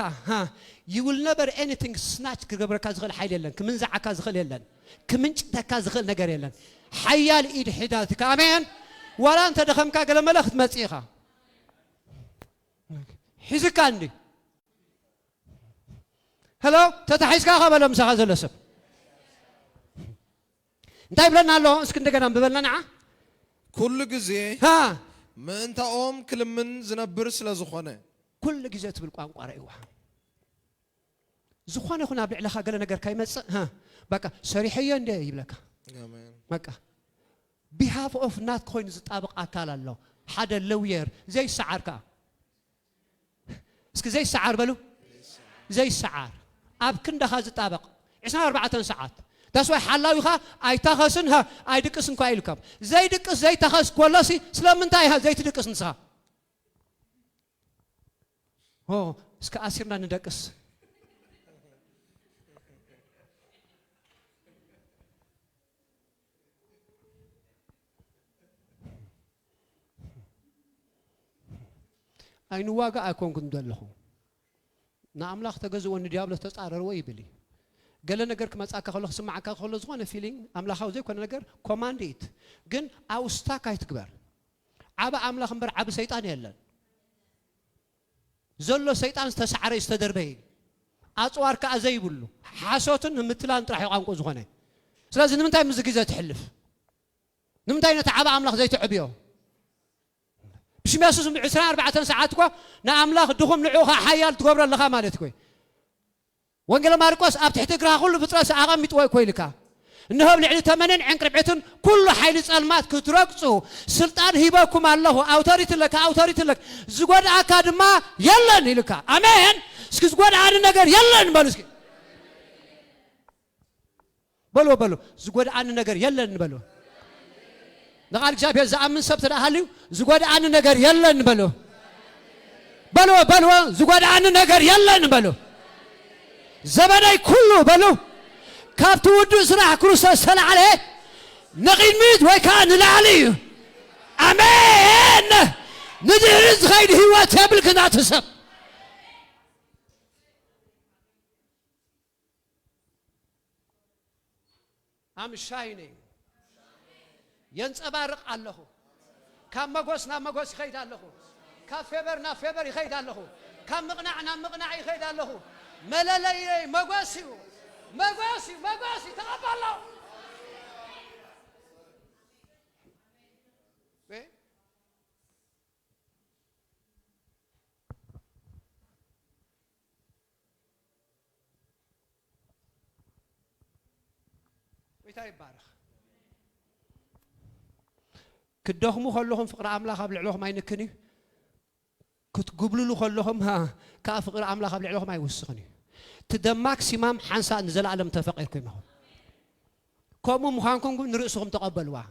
you will never anything snatch كقبر كازغل حيل يلن كمن زع كازغل يلن كمن تكازغل نجار يلن حيال إيد حداتك آمين ولا أنت دخم كاقل ملخت مسيخة حزك عندي هلو تتحيز كاقا بلا مساقا زلسب انت يبلنا له اسكندقنا ببلنا ኩሉ ግዜ ምእንታኦም ክልምን ዝነብር ስለ ዝኾነ كل جزء بالقوام قارئوا زخانة خنا بلع خا قال نجار كاي مس بقى صريحيا ده يبلك آمين بقى behalf of not coins طابق أكال الله حدا لوير زي السعر كا اسك زي السعر بلو زي السعر أب كنده هذا طابق 24 ساعات تسوي حلا يخا أي تخسنها أي دكسن كايلكم زي دكس زي تخس كولاسي سلام من تايها زي تدكس نسها أوه اسك أسيرنا ندكس أي نواقع أكون كندله نعمل أختجزوا إن ديابله تسعر روي بلي قال لنا جرك ما تأكل خلاص سمعك خلاص وانا feeling عمل خوزي كنا نجر commanded جن أو استاك يتكبر عبا عمل خمبر عب سيطان يلا زلوا سيطان تسعر يستدر بين أصوار كأزاي بلو حاسوتن هم مثلان راح يقاموا زغنة لازم نمتى مزجزة تحلف نمتى نتعب عمل زي تعبيه بش ما يسوس 24 ساعات كوا نعمل دخم نعوها حيال تقبر الله مالتكوي وانجل ماركوس أب تحت قرا كل فترة ساعة متوي كويلكا إنه بلعلي ثمانين عن قربعتن كل حيل المات كترقصوا سلطان هباكم الله أوتاريت لك زقود أكاد ما يلا نيلكا آمين زقود عن النجار يلا نبلسك بلو زقود عن النجار يلا نبلو نقال جاب يزع من سبت الأهلي زقود عن النجار يلا نبلو بلو زقود عن النجار يلا نبلو زماني كله بلو كابت ودو سرح كروسا سلا عليه نقين ميت ويكان العلي أمين ندير غير هوات يبلك ناتسب I'm shining ينصبرق الله كم مغوسنا مغوس يخيد الله كفبرنا فبر يخيد الله كم مقنعنا مقنع يخيد الله ملالي مغوسي تقبل الله ويتاي بارخ كدهمو خلوهم فقر أملاخ بلعلوهم ما ينكني كتقبلوا خلوهم كافقر أملاخ بلعلوهم ما يوسخني تدم ماكسيمم حنسا نزل علم تفقيركم هون كومو مخانكم نرأسهم تقبلوا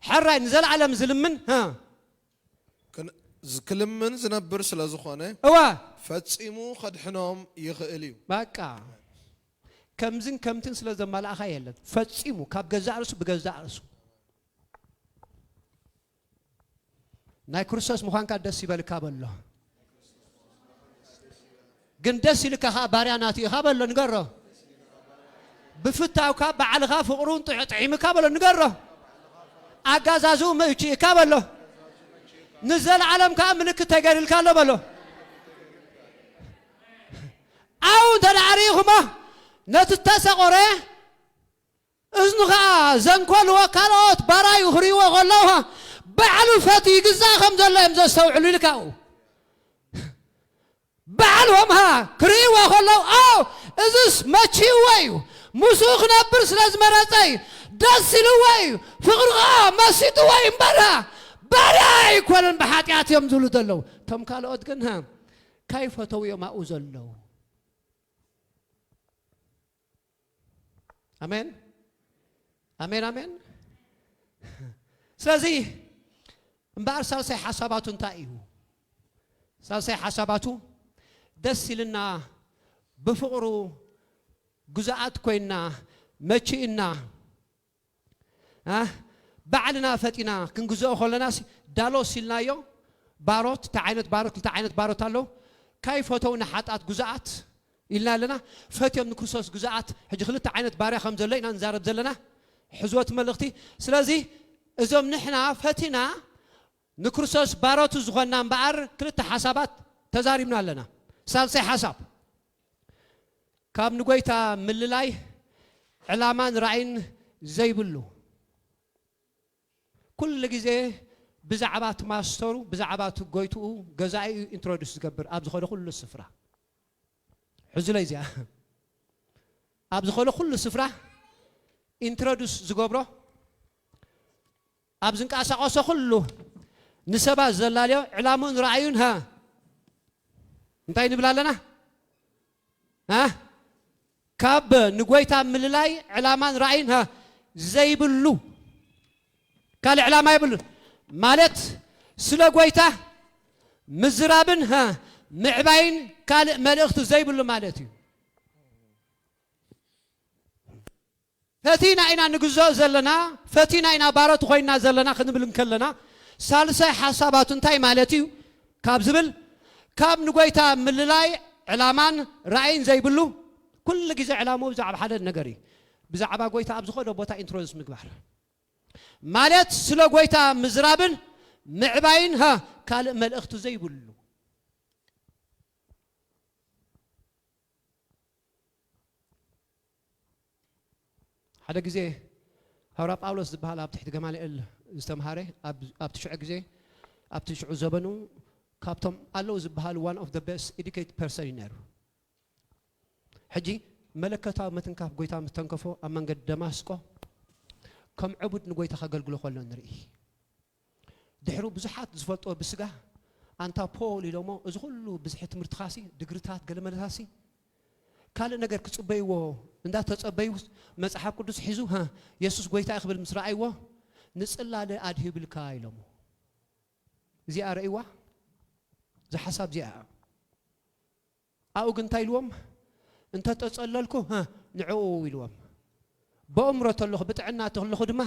حرا نزل علم زلمن ዝክልምን ዝነብር ስለዝኾነ እዋ ፈጺሙ ኸድሕኖም ይኽእል እዩ በቃ ከምዝን ከምትን ስለዘማላእኻ የለን ፈጺሙ ካብ ገዛእ ርእሱ ብገዛእ ርእሱ ናይ ክርስቶስ ምዃንካ ደስ ይበልካ በሎ ግን ደስ ይልካ ኸ ባርያ ናቱ ኢኻ በሎ ንገሮ ብፍታውካ በዓልኻ ፍቕሩን ጥዕምካ በሎ ንገሮ ኣጋዛዙ ምእቺእካ በሎ ንዘለዓለም ከዓ ምልክት ተገይሩልካ ኣሎ በሎ ኣው ተዳዕሪኹሞ ነቲ ተሰቆረ እዝኑ ከዓ ዘንኮልዎ ካልኦት ባራዩ ክሪእዎ ከለዉ ባዕሉ ፈቲ ይግዛእ ከም ዘሎ እዮም ዘስተውዕሉ ኢልካኡ ባዕልዎም ክሪእዎ ከለዉ ኣው እዝስ መቺእዎ እዩ ምስኡ ክነብር ስለ ዝመረፀ እዩ ደስ ኢልዎ እዩ ፍቕሪ ከዓ መሲጥዎ እዩ እምበራ ባርያ ኣይኮነን ብሓጢኣት እዮም ዝብሉ ዘለዉ እቶም ካልኦት ግን ካይፈተው እዮም ኣብኡ ዘለዉ አሜን አሜን አሜን ስለዚህ እምበኣር ሳልሳይ ሓሳባቱ እንታይ እዩ ሳልሳይ ሓሳባቱ ደስ ኢልና ብፍቕሩ ጉዛኣት ኮይና መቺእና ባዕልና ፈጢና ክንግዝኦ ከለናስ ዳሎስ ኢልናዮ ባሮት ተዓይነት ባሮት ተዓይነት ባሮት ኣለው ካይፈተውና ሓጣት ጉዛኣት ኢልና ኣለና ፈትዮም ንክርስቶስ ጉዛኣት ሕጂ ክልተ ዓይነት ባርያ ከም ዘሎ ኢና ንዛረብ ዘለና ሕዝወት መልእኽቲ ስለዚ እዞም ንሕና ፈቲና ንክርስቶስ ባሮቱ ዝኾንና እምበኣር ክልተ ሓሳባት ተዛሪብና ኣለና ሳልሳይ ሓሳብ ካብ ንጎይታ ምልላይ ዕላማን ራእይን ዘይብሉ ኩሉ ግዜ ብዛዕባ ማስተሩ ብዛዕባ ጎይትኡ ገዛኢ ኢንትሮዱስ ዝገብር ኣብ ዝኸደ ኩሉ ስፍራ ሕዝለይ እዚኣ ኣብ ዝኸደ ኩሉ ስፍራ ኢንትሮዱስ ዝገብሮ ኣብ ዝንቀሳቐሶ ኩሉ ንሰባት ዘላልዮ ዕላሙን ራእዩን እንታይ ንብል ኣለና ካብ ንጎይታ ምልላይ ዕላማን ራእይን ዘይብሉ ካልእ ዕላማ ይብሉ ማለት ስለ ጎይታ ምዝራብን ምዕባይን ካልእ መልእኽቲ ዘይብሉ ማለት እዩ ፈቲና ኢና ንግዝኦ ዘለና ፈቲና ኢና ባሮት ኮይና ዘለና ክንብል እንከለና ሳልሳይ ሓሳባቱ እንታይ ማለት እዩ ካብ ዝብል ካብ ንጎይታ ምልላይ ዕላማን ራእይን ዘይብሉ ኩሉ ግዜ ዕላሙ ብዛዕባ ሓደ ነገር እዩ ብዛዕባ ጎይታ ኣብ ዝኸደ ቦታ ኢንትሮዱስ ምግባር ማለት ስለ ጎይታ ምዝራብን ምዕባይን ካልእ መልእኽቲ ዘይብሉ ሓደ ግዜ ሃውራ ጳውሎስ ዝበሃል ኣብ ትሕቲ ገማልኤል ዝተምሃረ ኣብ ትሽዑ ግዜ ኣብ ትሽዑ ዘበኑ ካብቶም ኣለው ዝበሃል ዋን ኦፍ ዘ ቤስት ኤዱኬትድ ፐርሰን እዩ ነይሩ ሕጂ መለከታዊ ምትንካፍ ጎይታ ምስተንከፎ ኣብ መንገዲ ደማስቆ ከም ዕቡድ ንጎይታ ከገልግሎ ከሎ ንርኢ ድሕሩ ብዙሓት ዝፈልጦ ብስጋ ኣንታ ፖል ኢሎሞ እዚ ኩሉ ብዙሕ ትምህርቲ ካሲ ድግሪታት ገለመለታሲ ካልእ ነገር ክጽበይዎ እንዳተጸበዩ መጽሓፍ ቅዱስ ሒዙ ኢየሱስ ጎይታ ይኽብል ምስ ረኣይዎ ንጽላለ ኣድሂብልካ ኢሎሞ እዚኣ ረእይዋ ዝሓሳብ እዚኣ ኣብኡ ግን እንታይ ኢልዎም እንተተጸለልኩ ንዕኡ ኢልዎም በእምሮ ተለኹ ብጥዕና ተለኹ ድማ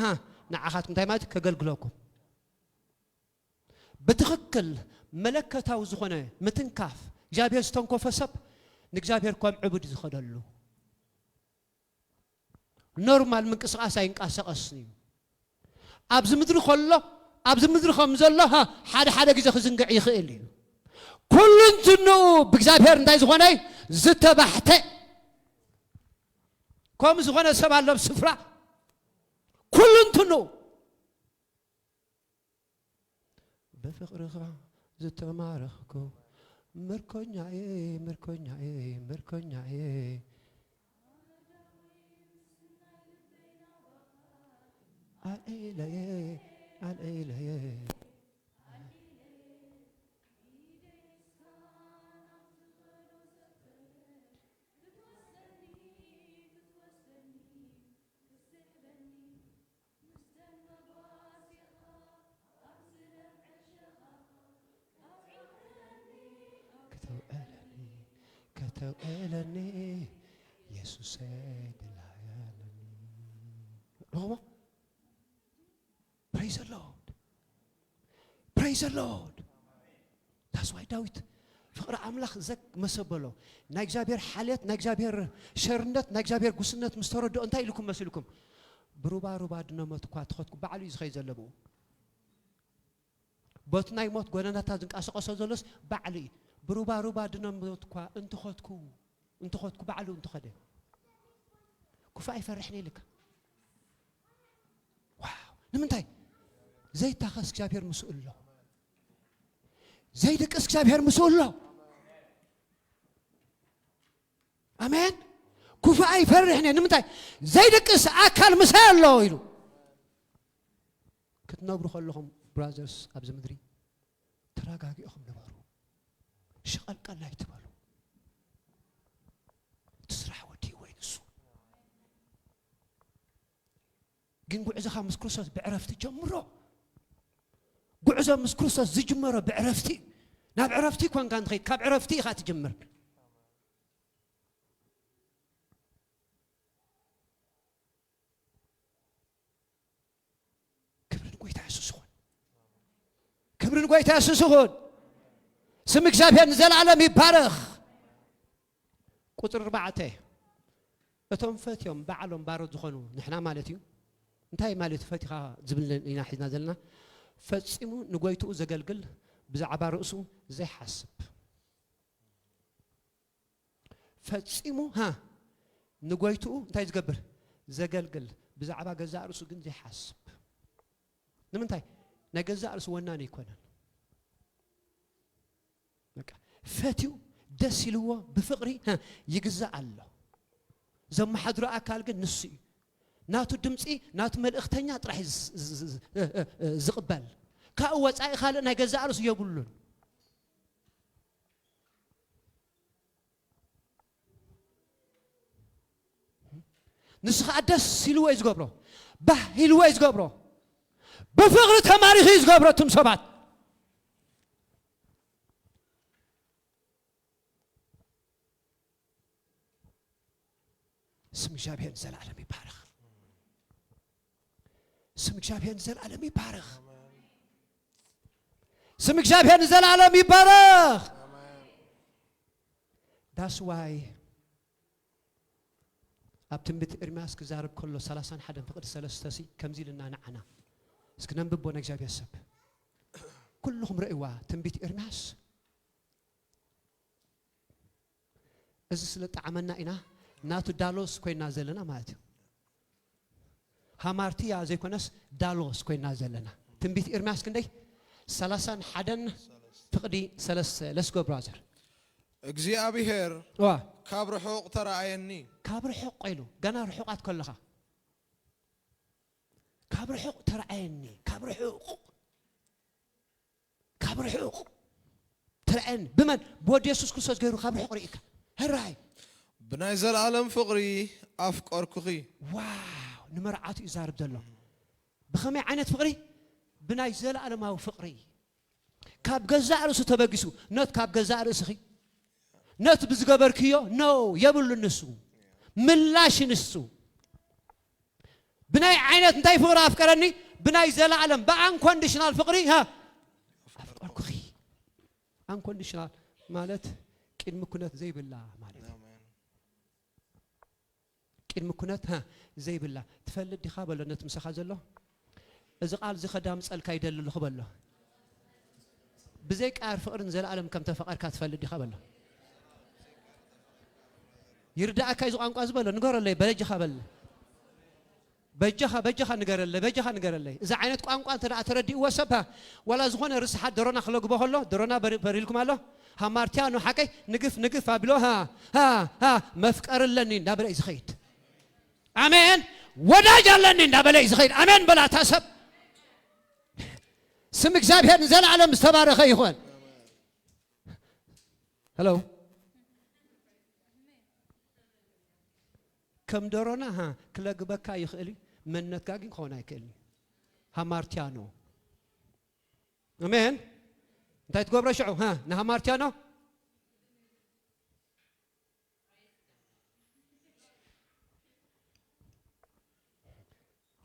ንዓኻትኩም እንታይ ማለት ከገልግለኩም ብትኽክል መለከታዊ ዝኾነ ምትንካፍ እግዚአብሔር ዝተንኮፈ ሰብ ንእግዚአብሔር ከም ዕቡድ ዝኸደሉ ኖርማል ምንቅስቃስ ኣይንቀሳቐስን እዩ ኣብዚ ምድሪ ከሎ ኣብዚ ምድሪ ከም ዘሎ ሓደ ግዜ ክዝንግዕ ይኽእል እዩ ኩሉ እንትንኡ ብእግዚአብሔር እንታይ ዝኾነ ዝተባሕተ ከም ዝኾነ ሰብ ኣሎ ስፍራ ኩሉ እንትንኡ በፍቅርኻ ዝተማረኽኩ ምርኮኛዬ ምርኮኛዬ ምርኮኛዬ አልኢለዬ አልኢለዬ ተውዕለኒ ኢየሱስ ድላያለኒ ሮማ praise the lord praise the lord that's why ዳዊት ፍቅር አምላክ ዘክ መሰበሎ ናይ እግዚአብሔር ሓልየት ናይ እግዚአብሔር ሸርነት ናይ እግዚአብሔር ጉስነት ምስተረዶ እንታይ ኢልኩም መስልኩም ብሩባ ድነመት ኳ ተኸትኩ ባዕሉ ይዝኸይ ዘለቡ ቦት ናይ ሞት ጎነናታ ዝንቃሰቀሰ ዘሎስ ባዕሉ ብሩባ ድነመት ኳ እንትኸትኩ ባዕሉ እንትኸደ ኩፋ ይፈርሕኒ ልክ ዋው ንምንታይ ዘይታኸስ እግዚአብሔር መስኡሎ ዘይደቅስ እግዚአብሔር መስኡሎ አሜን ኩፋ ይፈርሕኒ ንምንታይ ዘይደቅስ አካል መሳሎ ይሉ ክትነብሩ ከለኹም ብራዘርስ አብዚ ምድሪ ተረጋጊኦም ነበሩ ሽቀልቀል አይትበሉ ትስራሕ ወዲ ወይ ንሱ ግን ጉዕዞኻ ምስ ክርስቶስ ብዕረፍቲ ጀምሮ ጉዕዞ ምስ ክርስቶስ ዝጅመሮ ብዕረፍቲ ናብ ዕረፍቲ ኮንካ እንትኸይድ ካብ ዕረፍቲ ኢኻ ትጅምር ክብርን ጎይታ ኢየሱስ ይኹን ስም እግዚአብሔር ዘላለም ይባረክ ቁጥር 4 እቶም ፈትዮም ባዕሎም ባሮት ዝኾኑ ንሕና ማለት እዩ እንታይ ማለት ፈቲኻ ዝብል ኢና ሒዝና ዘለና ፈጺሙ ንጎይቱ ዘገልግል ብዛዕባ ርእሱ ዘይሓስብ ፈጺሙ ንጎይቱ እንታይ ዝገብር ዘገልግል ብዛዕባ ገዛ ርእሱ ግን ዘይሓስብ ንምንታይ ነገዛ ርእሱ ወናኒ ይኮነን በቃ ፈቲው ደስ ይልዎ ብፍቅሪ ይግዛእ ኣሎ ዘመሓድሮ አካል ግን ንሱ ናቱ ድምጺ ናቱ መልእክተኛ ጥራይ ዝቅበል ካብ ወጻኢ ካልእ ናይ ገዛ ርእሱ የብሉን ንስኻ ደስ ይልዎ ዝገብሮ ባህ ይልዎ ዝገብሮ بفقر تماريخ يزغبرتم سبات اسم እግዚአብሔር ዘላለም ይባረክ ስም እግዚአብሔር ዘላለም ይባረክ ስም እግዚአብሔር ዘላለም ይባረክ that's why አብትንብት ኤርምያስ ክዛረብ ከሎ 31 ፍቅድ 3 ሲ ከምዚልና ነዓና እስከነንብቦ እግዚአብሔር ሰብ ኩልኩም ረእዋ ትንቢት ኤርምያስ እዚ ስለጣዓመና ኢና ናቱ ዳሎስ ኮይና ዘለና ማለት እዩ ሃማርቲያ ዘይኮነስ ዳሎስ ኮይና ዘለና ትንቢት ኤርምያስ ክንደይ 31 ፍቅዲ 3 let's go brother እግዚአብሔር ካብ ርሑቕ ተራእየኒ ካብ ርሑቕ ቆይሉ ገና ርሑቃት ከለኻ ካብ ርሑቕ ተራእየኒ ካብ ርሑቕ ተራእየኒ ብመን ብወዲ ኢየሱስ ክርስቶስ ገይሩ ካብ ርሑቕ ርኢካ ህራይ ብናይ ዘለዓለም ፍቅሪ ኣፍቀርኩኺ ዋው ንመርዓቱ ይዛርብ ዘሎ ብኸመይ ዓይነት ፍቅሪ ብናይ ዘለዓለማዊ ፍቅሪ ካብ ገዛእ ርእሱ ተበጊሱ ነት ካብ ገዛእ ርእስኺ ነት ብዝገበርክዮ ኖ የብሉ ንሱ ምላሽ ንሱ بناي عينات انتي فقرة أفكرني بناي زلعلم بأنكونديشنال فقري أفكركي أنكونديشنال مالت كين مكونات زي بالله مالت كين مكونات زي بالله تفلد دي خابل نت مسخاز الله إذا قال زي خدام سأل كايدل اللي خبله بزيك أعرف فقر زلعلم كم تفقر كاتفلد دي خابله يردأ كايزو أنكو أزبله نقول اللي بلج خابل بجها نقرله إذا عينت قام أنت أتردي وسبها ولا زخون رسحة درونا خلق بهالله درونا بريلكم الله همارتيانو حكي نقف أبلوها ها مفكر لني نبلا إزخيت آمين ودا جلني نبلا إزخيت آمين بلا تسب سمك زابير نزل على مستبارك يا إخوان هلو كم درونا كلا جبكا يخلي من نتكاين خونا يكلي همارتيانو أمين أنت تقول رشعو نهمارتيانو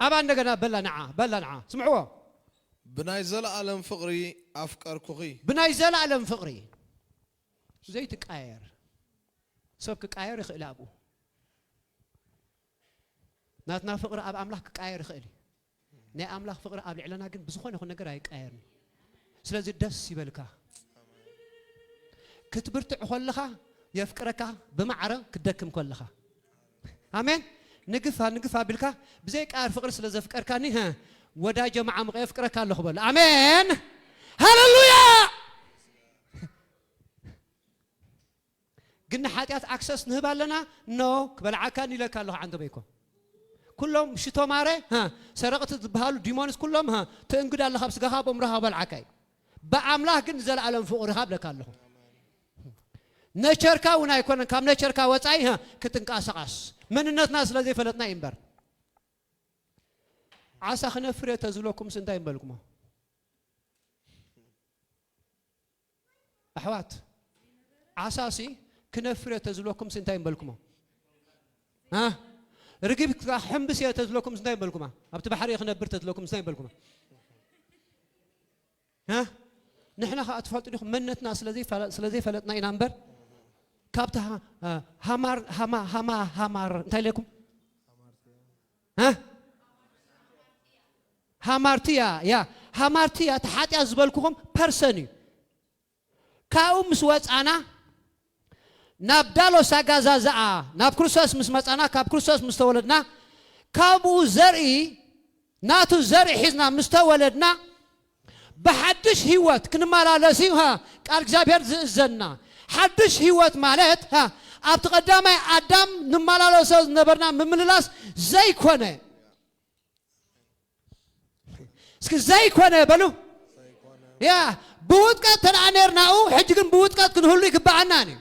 أبا عندنا بلا نعا سمعوا بناي زلعلم فقري أفكار كوخي بناي زلعلم فقري زي تكاير سبك كاير يخلابو ناتنا فقر أب أملاك كاير يخلي نا أملاك فقر أب لعلنا جن بزخون يخون نجرا يكايرني سلازي دس يبلكا كتبرت خلخا يفكرك بمعرة كدكم كلخا آمين نقفها بالكا بزيك أعرف فقر سلازي فكر كاني ها ودا جماعة مغير فكرك الله خبر آمين هاللويا قلنا حاتيات أكسس نهبا لنا نو قبل عكاني لك الله عنده بيكم كلهم شتو ماري ها سرقت بهالو ديمونس كلهم ها تنقد الله خبس قهاب امرها بالعكاي بأملاح قن زل على فوق رهاب لك الله نشركا ونا يكون كم نشركا وصاي ها كتنقاسقاس من الناس ناس الذي فلتنا ينبر عسى خنفر تزلوكم سنتين بالكم أحوات عساسي كنفر تزلوكم سنتين بالكم ها رقيب حمبس يتزلوكم سنتين بالكم أبت بحري خنبر تزلوكم سنتين بالكم ها نحن أطفال تلكم منت ناس الذي فلتنا ينبر كابتها همار انتهي لكم ها هامارتيا تحاتي أزبالكم برسني كاوم سوات أنا نبدالو ساقازازا ناب كروسوس مسمات أنا كاب كروسوس مستولدنا كابو زرعي ناتو زرعي حزنا مستولدنا بحدش هيوت كنمالا لسيوها كارك زابير زنا حدش هيوت مالت ها أبتقدامي أدام نمالا لسوز نبرنا ممللاس زي كونه زي كونه بلو يا بوتكات تنعنيرناو حجكن بوتكات كنهلو يكبعناني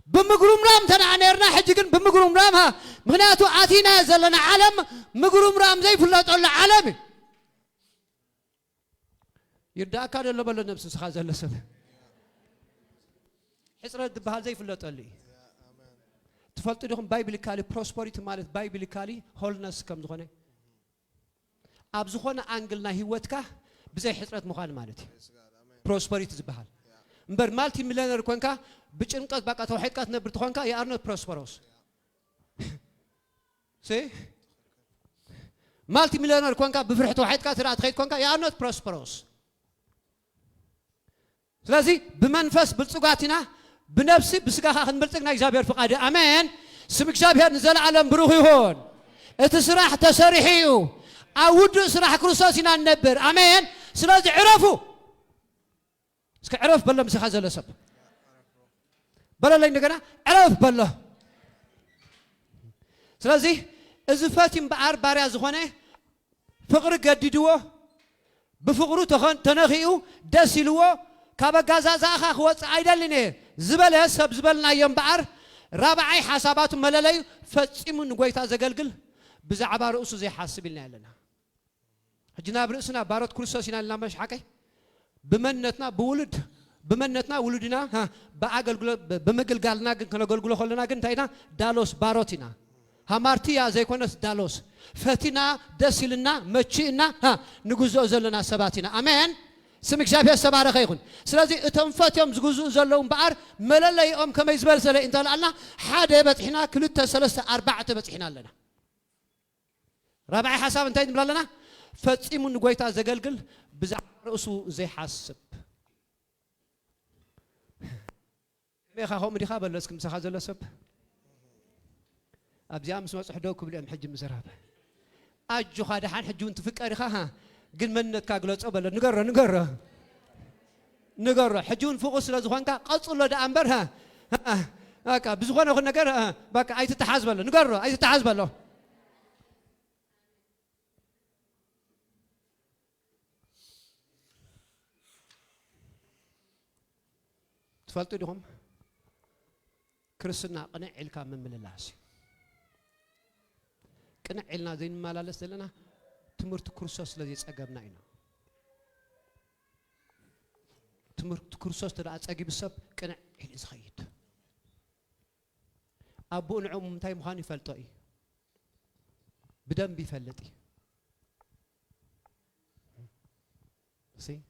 بمقروم رام تنعنيرنا حجكن بمقروم رام ها مغنياتو آتينا زلنا عالم مقروم رام زي فلاتو العالمي يرداك هذا اللي بلو نفسه سخازة لسنة حسرة دبها زي فلاتو اللي تفلتو لكم بايبليكالي prosperity مالت بايبليكالي wholeness كم دخونه أبزخونا أنجلنا هيوتكا بزي حسرة مخان مالتي prosperity زبحال مبر مالتي مليونير كونكا بچنقات باقا توحيد كات نبر تخونكا you are not prosperous see مالتي مليونير كونكا بفرح توحيد كات رات خيد كونكا you are not prosperous سلازي بمنفس بلصقاتنا بنفسي بسقاخا خنبلصقنا إجابير فقادة أمين سمك جابير نزل عالم بروح يهون اتسراح تسريحيو أود سراح كروساسنا النبر أمين سلازي عرفوا اسك عرف بالله مسخ هذا لسب بالله لين دغنا عرف بالله سلازي إذا فاتم بار باريا زخونه فقر قديدوه بفقرو تنخيو دسيلوه كابا غازازا اخا خوص ايدلني زبل حساب زبلنا يوم بار رابعي حسابات مللي فصيمو نغويتا زغلغل بزعبا رؤسو زي حاسبلنا يالنا حجنا برؤسنا بارت كرسوسنا لنا مش حكي بمنتنا ولدنا ها باغلغل بمغلغالنا كنغلغلو خلنا كن تاينا دالوس باروتينا هامارتيا زي كونس دالوس فتينا دسيلنا مچينا ها نغزو زلنا سباتنا امين سمك جابيا سبارة خيخون سلازي اتنفات يوم زغزو زلون بار مللا يوم كما يزبل سلا انت لنا حدا بتحنا كلتا ثلاثه اربعه بتحنا لنا رابع حساب انت ملالنا فصيمو نغويتا زغلغل بزع رؤسو زي حاسب ميخا هم دي خابل لسكم سخا زلسب ابزيام سمع صحدوكم لام حج مسراب اجو خاد حان حجون تفكر ها قل منك كاغلص بل نغر حجون فوق سلا زخانكا قصلو دا انبر ها هكا بزخونه خو نغر بقى اي تتحاسبل نغر اي تتحاسبل تفلتوا لهم كرسنا قنع الكام من اللاس قنع لنا زين مالالس لنا تمرت كرسوس الذي صقبنا اينا تمرت كرسوس تدا صقي بسب قنع الى زخيد ابو نعم متاي مخان يفلطو بدم بيفلطي سي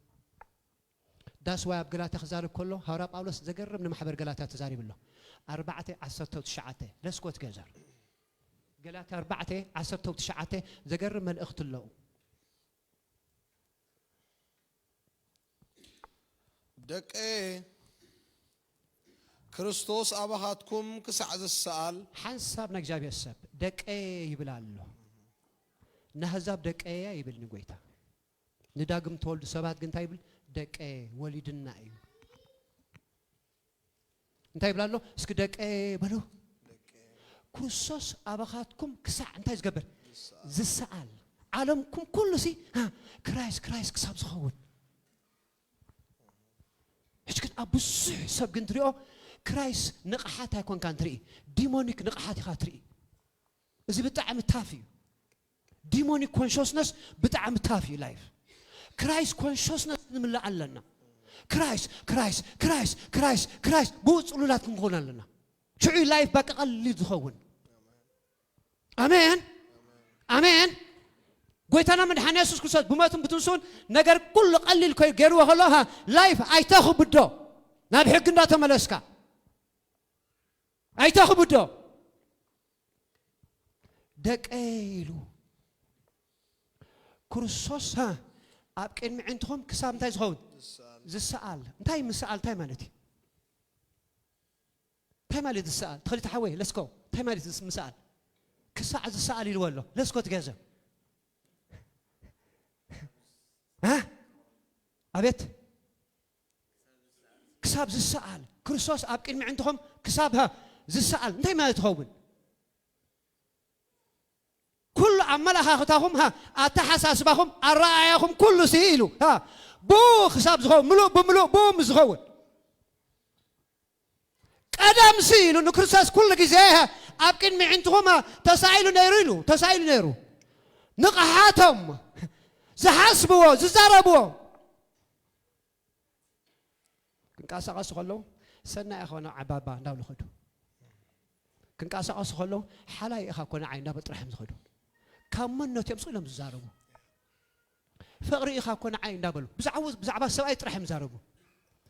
داس واي بقلاته خزارب كله هورا باولوس زقرب نمحبر قلاته تزاري بالله 4:19 لسكوت جزر قلاته 4:19 زقرب من اخت له دك ክርስቶስ አባሃትኩም ክሳዕዝ السؤال حسب نجاب يسب دك يبلالو نهزاب دك يبلني قويتا نداقم تولد سبات قنتا يبل دك وليدنا ايو انتا يبلالو اسك دك بلو كرسوس اباخاتكم كسع انتا يزقبر زي السؤال عالمكم كله سي كرايس كساب زخون هشكت ابوسح سب قنتريو كرايس نقحات يكون كانتري ديمونيك نقحات يخاطري اذا بتعم تافي ديمونيك كونشوسنس بتعم تافي لايف كرايس كونشوسنس نملا علنا كرايس بوصلولات نقول لنا شعي لايف بقى قليل يتخون امين قويتنا من حنيسوس كرسوس بماتم بتنسون نجر كل قليل كي غيروا هلاها لايف ايتاخو بدو نابحق ندا تملسكا ايتاخو بدو دقيلو كرسوس ابقين معنتهم كسام تاي زخون زسال انتاي مسال تاي مالتي تاي مالتي السال تخلي تحوي لسكو تاي مالتي مسال كساع زسال يلولو لسكو تجازم أبيت كساب زي السؤال كريستوس أبكين من عندهم كسابها زي السؤال انتي ما يتهون كل عملها ختاهم أتحساسبهم الرأيهم كل سيلو بو خساب زخون ملو بو مزخون قدام سيلو إنه كريستوس كل جزاها أبكين من عندهم تسائلوا نيرو نقحاتهم زحسبوا ززاربوا كنقاسقاس خلو سنا اخونا عبابا داول خدو كنقاسقاس خلو حلاي اخا كون عينا بطرحم زخدو كمنوت يمصلهم ززاربوا فقري اخا كون عين دابلو بزعبا سباي طرحم زاربوا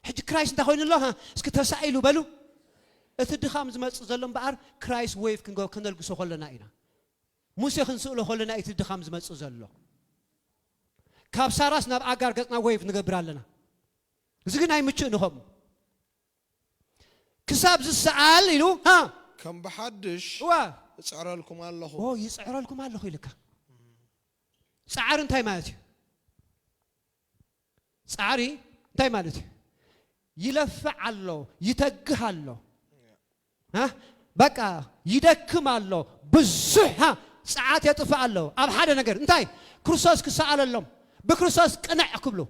حج كرايس انت خوين الله اسك تسائلوا بلو اتدخام زمص زلم بار كرايس ويف كنغو كنلقسو خلنا اينا موسى خنسولو خلنا اتدخام زمص زلو كاب ساراس ناب اغار قطنا ويف نغبرالنا زغنا يمچنهم كساب زسال يلو كم بحدش يصعرلكم الله يصعرلكم الله يلك صعر انتي مالتي صعري انتي مالتي يلفع الله يتقح الله بقى يدكم الله بزح ساعات يطفع الله اب حدا نجر انتي كرسوس كسال الله بكرسوس قنع كبلو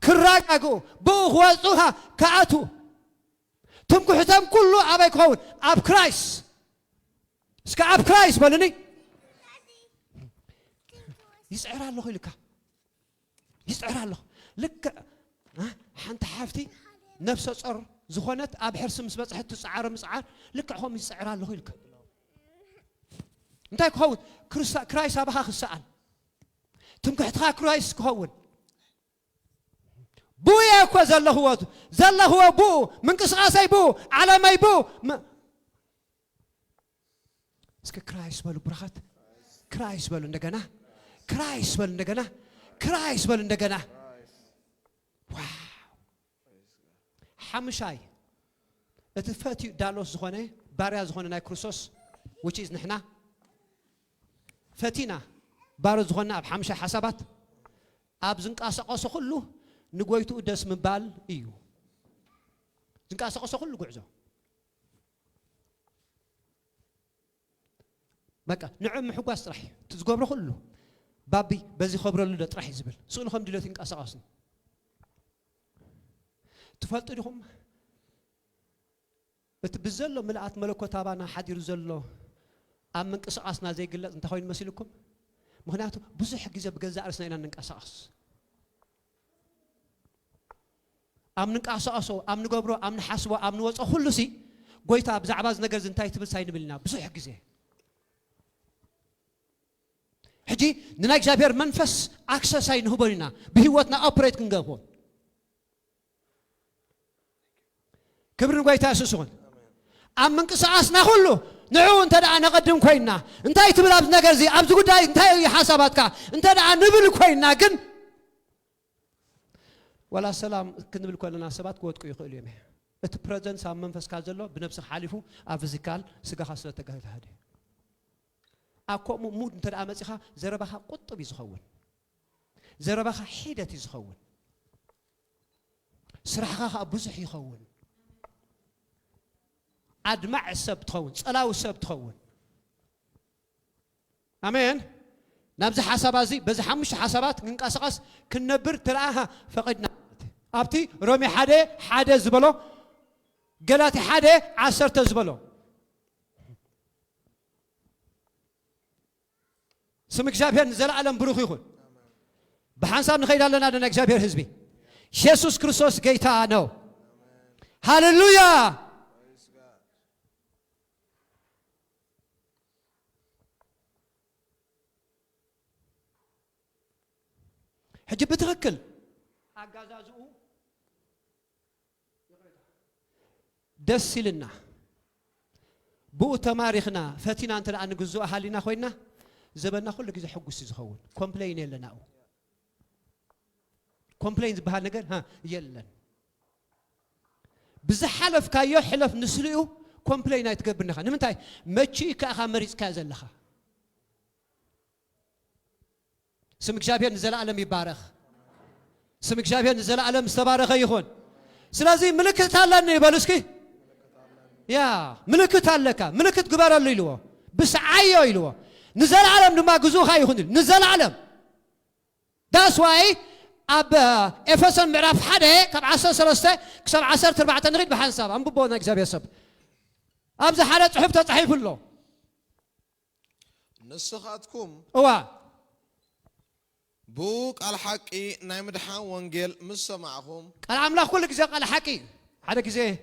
كراقو بو خوصوها كاتو تمكحتم كله ابي كون اب كرايس اسك اب كرايس بلني يسعر الله لك يسعر الله لك حنت حافتي نفس صر زخونت اب حرس مس بصحت تصعر مسعر لك هم يسعر الله لك انت كون كرايس ابها خسال تمكحتها كرايس كون بويا كو زل هو بو من قصاصي بو على ما يبو اسك كرايس بلو برخت كرايس بلو እንደገና كرايس بلو እንደገና كرايس بلو እንደገና واو حمشاي اتفاتي دالوس زخونه باريا زخونه ناي كريستوس which is نحنا فتينا بار زخونه اب حمشاي حسابات اب زنقاسقسو كله نغويتو دس مبال ايو زنقاسقسو كله غعزو بقى نعم حقاس طرح تزغبرو كله بابي بزي خبرلو طرح يزبل سولكم دلوت انقاسقاسن تفلطدهم بتبزلو ملات ملكوت ابانا حدير زلو ام انقاسقاسنا زي يغلط انت خوين مسيلكم مخنياتو بزح غزه بغزا ارسنا انقاسقاس امن قاساسو امن غبرو امن حسبو امن وصو كله سي غويتا بزعباز ነገር ዝንታይ ትብል ሳይንብልና ብዙሕ ግዜ حجي نناك جابير منفس أكسس أي نهبرنا بهوتنا أوبريت كنجابون كبرنا قوي تاسسون أمن كساسنا كله نعو أنت دعنا نقدم كوينا أنت يتبل أبز نجرزي أبز قد أنت يحاسباتك أنت دعنا نبل كوينا كن ولا سلام كنبل كوينا سبات قوت كوي خليمه التبرزنس أم منفس كازلو بنفس حالفه أفزيكال سجى حصل تجاهل هذه أكو مود أنت دعنا مسيخا زربها قطب يزخون زربها حيدة يزخون سرحها أبوزح يخون أدمع السبت خون صلاة السبت خون آمين نبذ حساباتي بز حمش حسابات ننقصقص كنبر تراها فقدنا أبتي رومي حدا زبلو قلاتي حدا 10 زبلو سمك جابير نزل عالم بروخ يخون بحنساب نخيل لنا دنك جابير حزبي يسوع كريستوس جيتا نو هاليلويا حجب بتغكل أجازازو دس لنا بو تماريخنا فتينا أنت الآن نجزو أهالينا خوينا زبنا كل جزء حق السيزخون كومبلين لنا أو كومبلينز بهالنجر ها يلن بزحلف كايو حلف نسليو كومبلين يتقبلنا خا نمتاي ماشي كأخا مريض كازل لخا سمك جابير نزل عالم يبارخ سمك جابير نزل عالم استبارخ يخون سلازي ملكت هالنا يبالسكي يا ملكت هالكا ملكت قبار الليلو بس عيو يلو نزل عالم نما جزوها يخون نزل عالم that's why أب إفسن معرف حدا كم 10 3 كسر 10 4 نريد بحنساب أم ببونا جابير سب أبز حدا صحيف تصحيف له نسخاتكم أوا بوك الحقي نايمدحان وانجيل مسمعهم العملاق كل جزء على حكي هذا جزء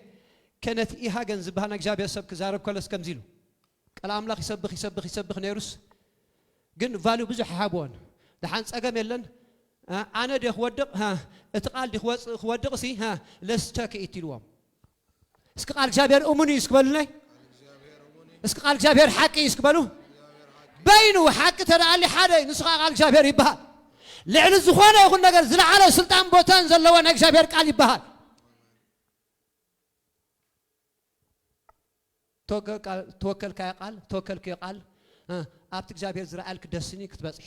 كانت إيها جنز بهنا جابير سب كزارب كلس كم زيلو العملاق يسبخ نيروس جن فاليو بزح حابون دحين أجمع لنا أنا ده خودق ها اتقال ده خودق سي ها لستك إتلوام اسقال جابير أمني يسقبلني اسقال جابير حقي يسقبلو بينه حق ترى على حدا نسقال جابير يبها لعن الزخانة يقول نجار زل على سلطان بوتان زلوا نك جابير قال يبها توكل كي قال أبتك جابير زرعلك دسني كتبت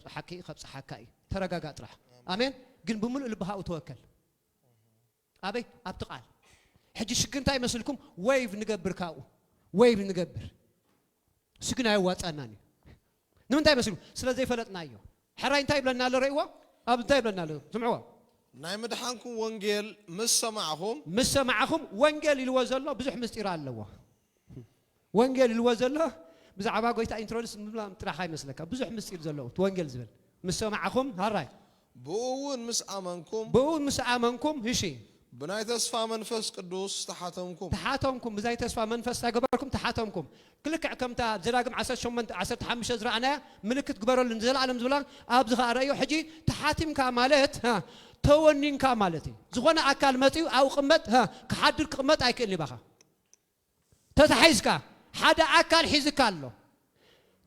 حقي خبص حكاي ترى قاعد راح آمين قل بملء البهاء وتوكل أبي أبتقال حجي شكن تاي مسلكم ويف نقبر كاو ويف نقبر شكن هاي وات أناني نمن تاي مسلكم سلا زي فلتنا أيوه حراين تاي بلنا لريوة أب تاي بلنا له سمعوا نايم دحانكم وانجيل مسمعهم وانجيل الوزل الله بزح مستير الله وانجيل الوزل الله بزح عبا قويتا انترولس متراح هاي مسلك بزح مستير زلوا وانجيل زبل مسمعهم هراي بوون مس آمنكم هشي بناي تسفى منفس قدوس تحاتمكم بزاي تسفى منفس تقبركم تحاتمكم كلك كم تا زراقم عسى شمن عسى تحمش زرعنا ملكت قبروا لنزل على مزبلان أبزخ رأيو حجي تحاتم كمالات ها تونين كمالتي زخنا أكل متيو أو قمت ها كحد قمت أكل اللي بخا تتحيزك حدا أكل حيزك له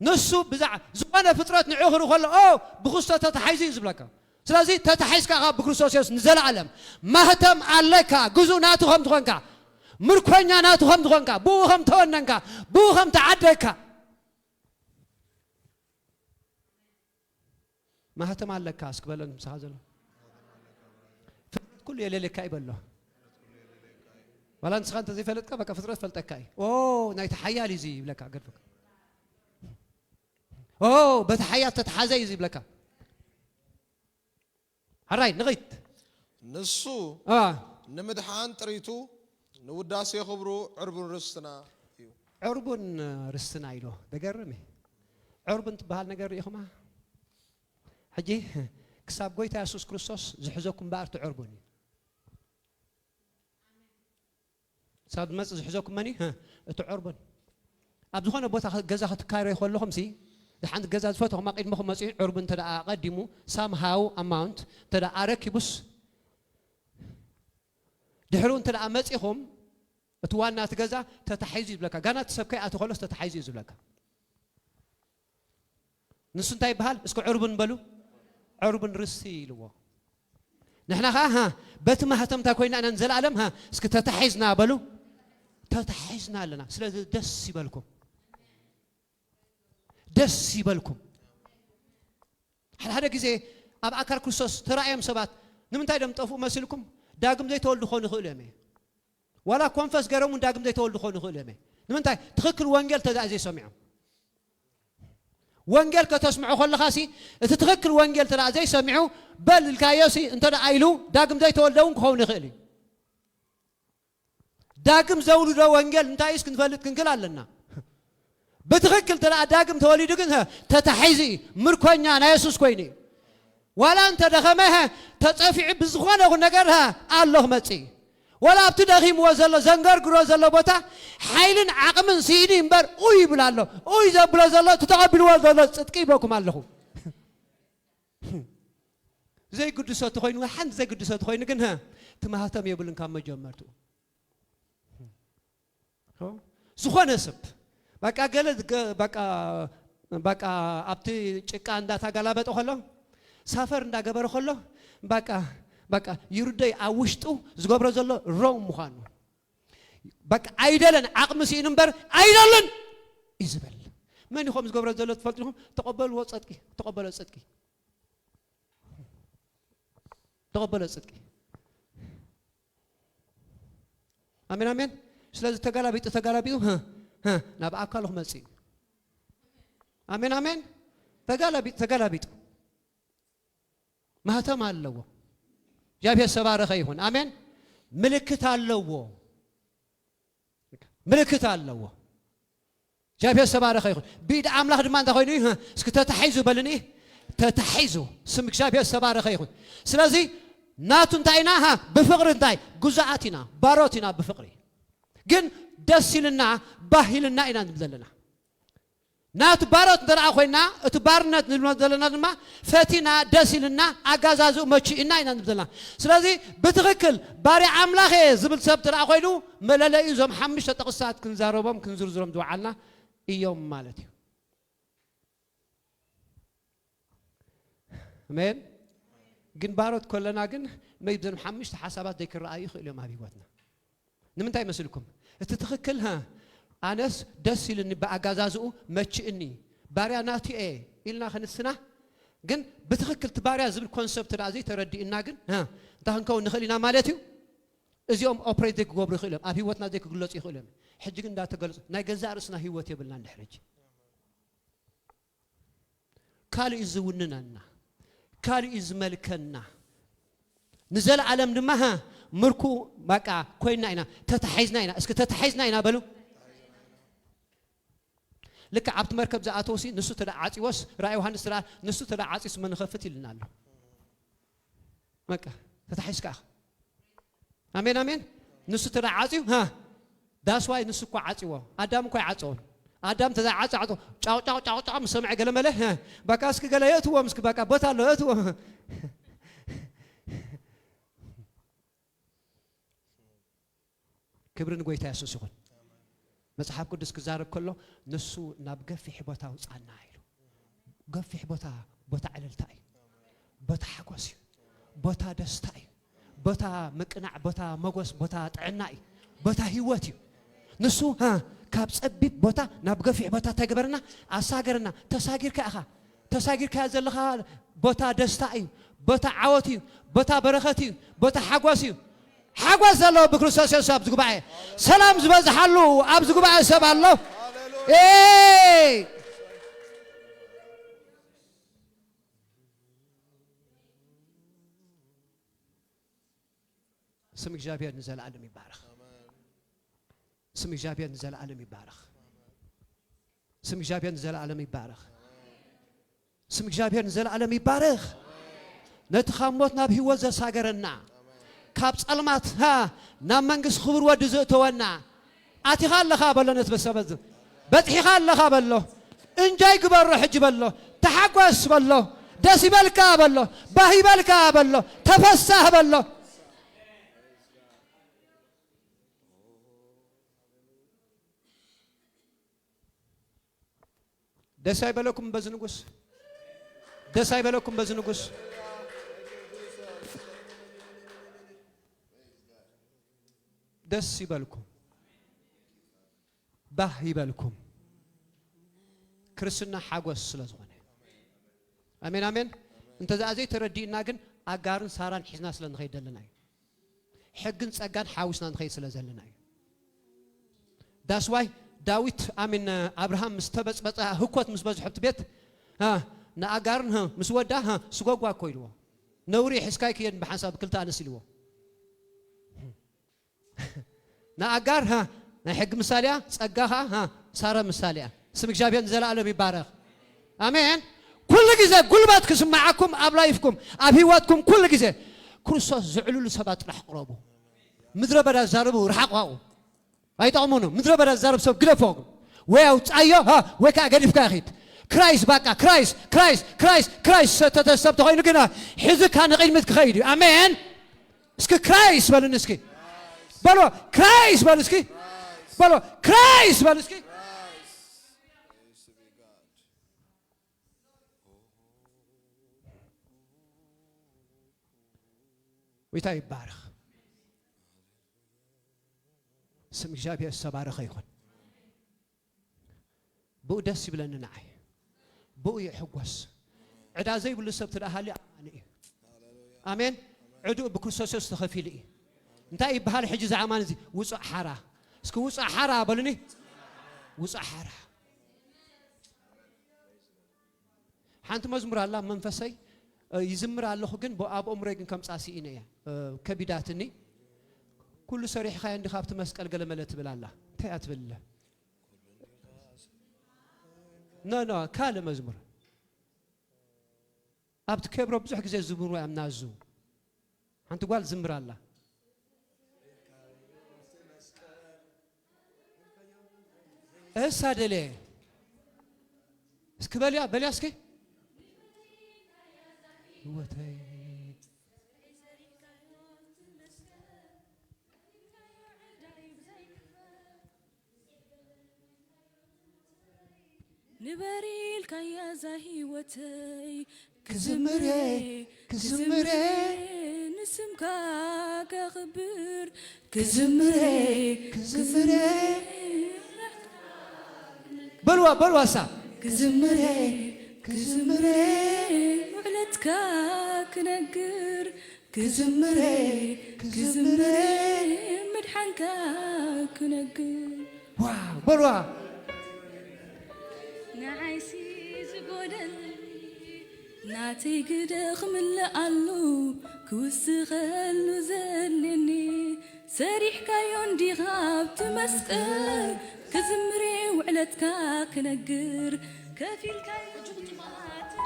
نسو بزع زخنا فترة نعهر وخلا أو بخصة تتحيزين زبلكا سلازي تتحيز كا بكريستوس نزل عالم مهتم عليك جزء ناتهم تغنكا مركونا ناتهم تغنكا بوهم توننكا بوهم تعديك مهتم عليك اسكبلن مسازل كل يلي كاي بلو ولا نسخان تزي فلتك بك فترة فلتكاي اوه ناي تحيالي زي بلك قلبك اوه بتحيات تتحازي زي بلك هراي نغيت نسو نمدحان تريتو نوداس يخبرو عربون رستنا يلو بقرمي عربون تبهال نقر يخما حجي كساب قويتا يسوس كريستوس زحزوكم بارتو عربوني صاد مس زحزوكم مني ها اتو عربون ابزخونه بوتا غزا خت كايرو يخول لهم سي عند جزاز فتح ما قيد مخم مسيح عرب تدا قدموا somehow amount تدا أركبس دحرون تدا مسيحهم توانات جزا تتحيز بلك جانت سبكي أتخلص تتحيز بلك نسون تاي بحال اسكو عرب بلو عرب رسيلوا نحن ها بت ما هتم تاكوينا ننزل علم ها اسكو تتحيزنا بلو تتحيزنا لنا سلازي دس يبالكم دس يبالكم هذا كذا أب أكار كريستوس ترى أيام سبات نمتى يدم تفو مسلكم داعم زي تولد خون خليمه ولا كونفس جرامون داعم زي تولد خون خليمه نمتى تخكل وانجيل تدا زي سمعه وانجيل كتسمعه خل خاسي تتخكل وانجيل تدا زي سمعه بل الكايوسي انت عيلو داعم زي تولدون خون خلي داعم زولو دا وانجيل انت عايز كنفلت كنكل لنا بتخكل ترى داعم تولي دقنها تتحيزي مركوانيا أنا يسوس كويني ولا أنت دخمها تتصفي بزخانة ونجرها الله متي ولا بتدخي موزلا زنجر جروزلا بتا حيل عقم سيني مبر أوي بلا الله أوي زبلا زلا تتقبل وزلا تكيب لكم الله زي قدسات خوين وحن زي قدسات خوين نجنها تمهتم يبلن كم جمرتو زخانة سب بقى قلت بقى أبتي شكان داتا قلبت أخلو سافر دا قبر أخلو بقى يردي أوشتو زقبر زلو روم مخانو بقى أيدلن عقم سينمبر أيدلن إزبل من يخوم زقبر زلو تفلتهم تقبل وصدقي تقبل وصدقي تقبل وصدقي آمين آمين سلازم تقلبيتو ها نبى أكله مسيح آمين آمين تقلبيت ما هتم اللو جاب السبارة خيهون آمين ملكت اللو جاب السبارة خيهون بيد عمله دمان تخيني ها سكت تحيزو بلني تتحيزو سمك جاب السبارة خيهون سلازي ناتون تايناها بفقر تاي جزءاتنا باروتنا بفقري جن دسيلنا باهيلنا إنا نبذلنا نات بارات درع خوينا اتبارنات نبذلنا ما فتينا دسيلنا أجازازو ماشي إنا نبذلنا سلازي بتغكل باري عمله زبل سب درع خوينو مللا يزوم حمش تقصات كنزاروبهم كنزرزرهم دعالنا يوم مالتي أمين جن بارات كلنا جن ما يبذل حمش حسابات ذيك الرأي خيل يوم هبيبتنا نمتى مسلكم تتخكلها أناس دسيل إني بأجازازو ماتش إني باريا ناتي إيه إلنا خنسنا جن بتخكل تباريا زبل كونسبت رازي تردي إننا جن ها ده هنكون نخلينا مالتيو إزيوم أوبريت ذيك قبر خيلهم أبي واتنا ذيك قلص يخيلهم حج جن ده تقلص نايجزارسنا هي واتي بالله نحرج كالي إزوننا كالي إز ملكنا نزل عالم دمها مركو بقى كوينا إنا تتحيزنا إنا اسك تتحيزنا إنا بلو لك عبد مركب زاتوسي نسو تلا عاصي وس راي يوحنا سرا نسو تلا عاصي من خفتي لنا له مكا تتحيز كاخ امين امين نسو تلا عاصي ها داس واي نسو كو عاصي و ادم كو عاصون ادم تذا عاصي عاصو چاو چاو چاو چاو مسمع قلمله ها بقى اسك قليت هو مسك بقى بوتالو هو كبرن قويتا يسوس يقول مصحف قدس كزارب كله نسو نابقفي حبوتا وصعنا عيلو قفي حبوتا بوتا عللتاي بوتا حقوسي بوتا دستاي بوتا مقنع بوتا مغوس بوتا طعناي بوتا هيوتي نسو ها كاب صبيب بوتا نابقفي حبوتا تغبرنا اساغرنا تساغيركا زلخا بوتا دستاي بوتا عوتي بوتا برختي بوتا حقوسي حقوس الله بكريستوس يسوع بزغباي سلام زبزحلو ابزغباي سبالله اي سمك جابير نزل عالم يبارك سمك جابير نزل عالم يبارك سمك جابير نزل عالم يبارك سمك جابير نزل عالم يبارك نتخموتنا بهوز ساغرنا كابس علمات ها نامنجس خبر ودزو تونا أتي خال لخا بلو نتبسبز بتحي خال لخا بلو እንጃይ ግበሮ ሕጅ በሎ ተሓጓስ በሎ ደስ ይበልካ በሎ ባህ ይበልካ በሎ ተፈሳህ በሎ ደስ አይበለኩም በዝንጉስ ደስ አይበለኩም በዝንጉስ ደስ ይበልኩም ባህ ይበልኩም ክርስትና ሓጎስ ስለዝኾነ አሜን አሜን እንተ ዛዘይ ተረዲእና ግን አጋርን ሳራን ሒዝና ስለንኸይድ ዘለና ሕግን ጸጋን ሓዊስና ንኸይድ ስለዘለና ዳስ ዋይ ዳዊት አሜን አብርሃም ምስተበጽበጻ ህኮት ምስ በዝሕት ቤት ንአጋርን ምስ ወዳ ስጓጓ ኮይልዎ ነውሪ ሕስካይ ከየድ በሐሳብ ክልታ አነስልዎ ንአጋር ናይ ሕግ ምሳሌያ ጸጋኻ ሳራ ምሳሌያ ስም እግዚአብሔር ዘላለም ይባረክ አሜን كل جزء قلبات كسم معكم أبلايفكم أبيواتكم كل جزء كريستوس زعلوا لسبات رح قربوا مدرب هذا الزرب ورح قاو أي تعمونه مدرب هذا الزرب سب قلب فوق وياوت أيوه ويكا قريب كاخيت كرايس باكا كرايس تتسبت غير نقنا حزك كان غير متخيل أمين اسكي كرايس بالنسكي بالو كرايس بالنسكي بالو كرايس بالنسكي ويتاي بارخ سم إجابة السبارة خيخون بو دس بلنا نعي بو يحقوس عدا زي بالسبت الأهالي آمين عدو بكرسوس يستخفي لي انتاي بهال حجز عمان زي وصع حرا اسكو وصع حرا بلني وصع حرا حانت مزمر الله منفسي يزمر الله جن بو أب أمره جن كم ساسي إنيا كبداتني كل صريح خاين دخابت مسك القلم اللي تبل الله تأت بالله نا كلام مزمر أبت كبر بزحك زي الزبون ويا منازو أنت قال زمر الله إيش هذا ليه اسكبليا بلياسكي نبريل كيا زهيوتي كزمري نسمك كخبر كزمري بلوا سا كزمري وعلتك كنقر كزمري مدحنك كنقر واو بلوا نعيسي زقودل ناتي قدخ من لقالو كوسغلو زلني سريح كايون دي غاب تمسكر كزمري وعلتك كنقر كفيل كايون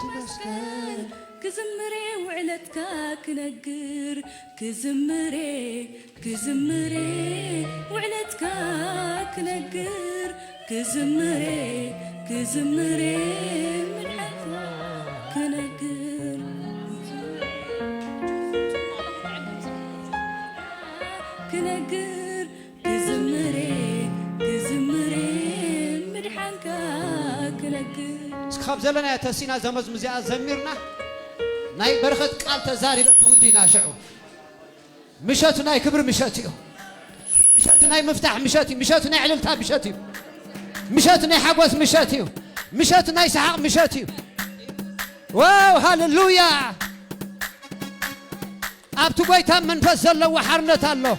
تمسكر كزمري وعلتك كنقر كزمري وعلتك كنقر كزمري من حتى كنقر كزمري من حنكا كنقر سخاب زلنا يتسينا زمز مزياء زميرنا ناي برخت قال تزاري بودينا شعو مشات ناي كبر مشاتيو مشات ناي مفتاح مشات ناي عللتها مشاتيو مشات ناي حقوس مشاتيو مشات ناي سحاق مشاتيو واو هاللويا أبتو بيتام من فزل وحرنت الله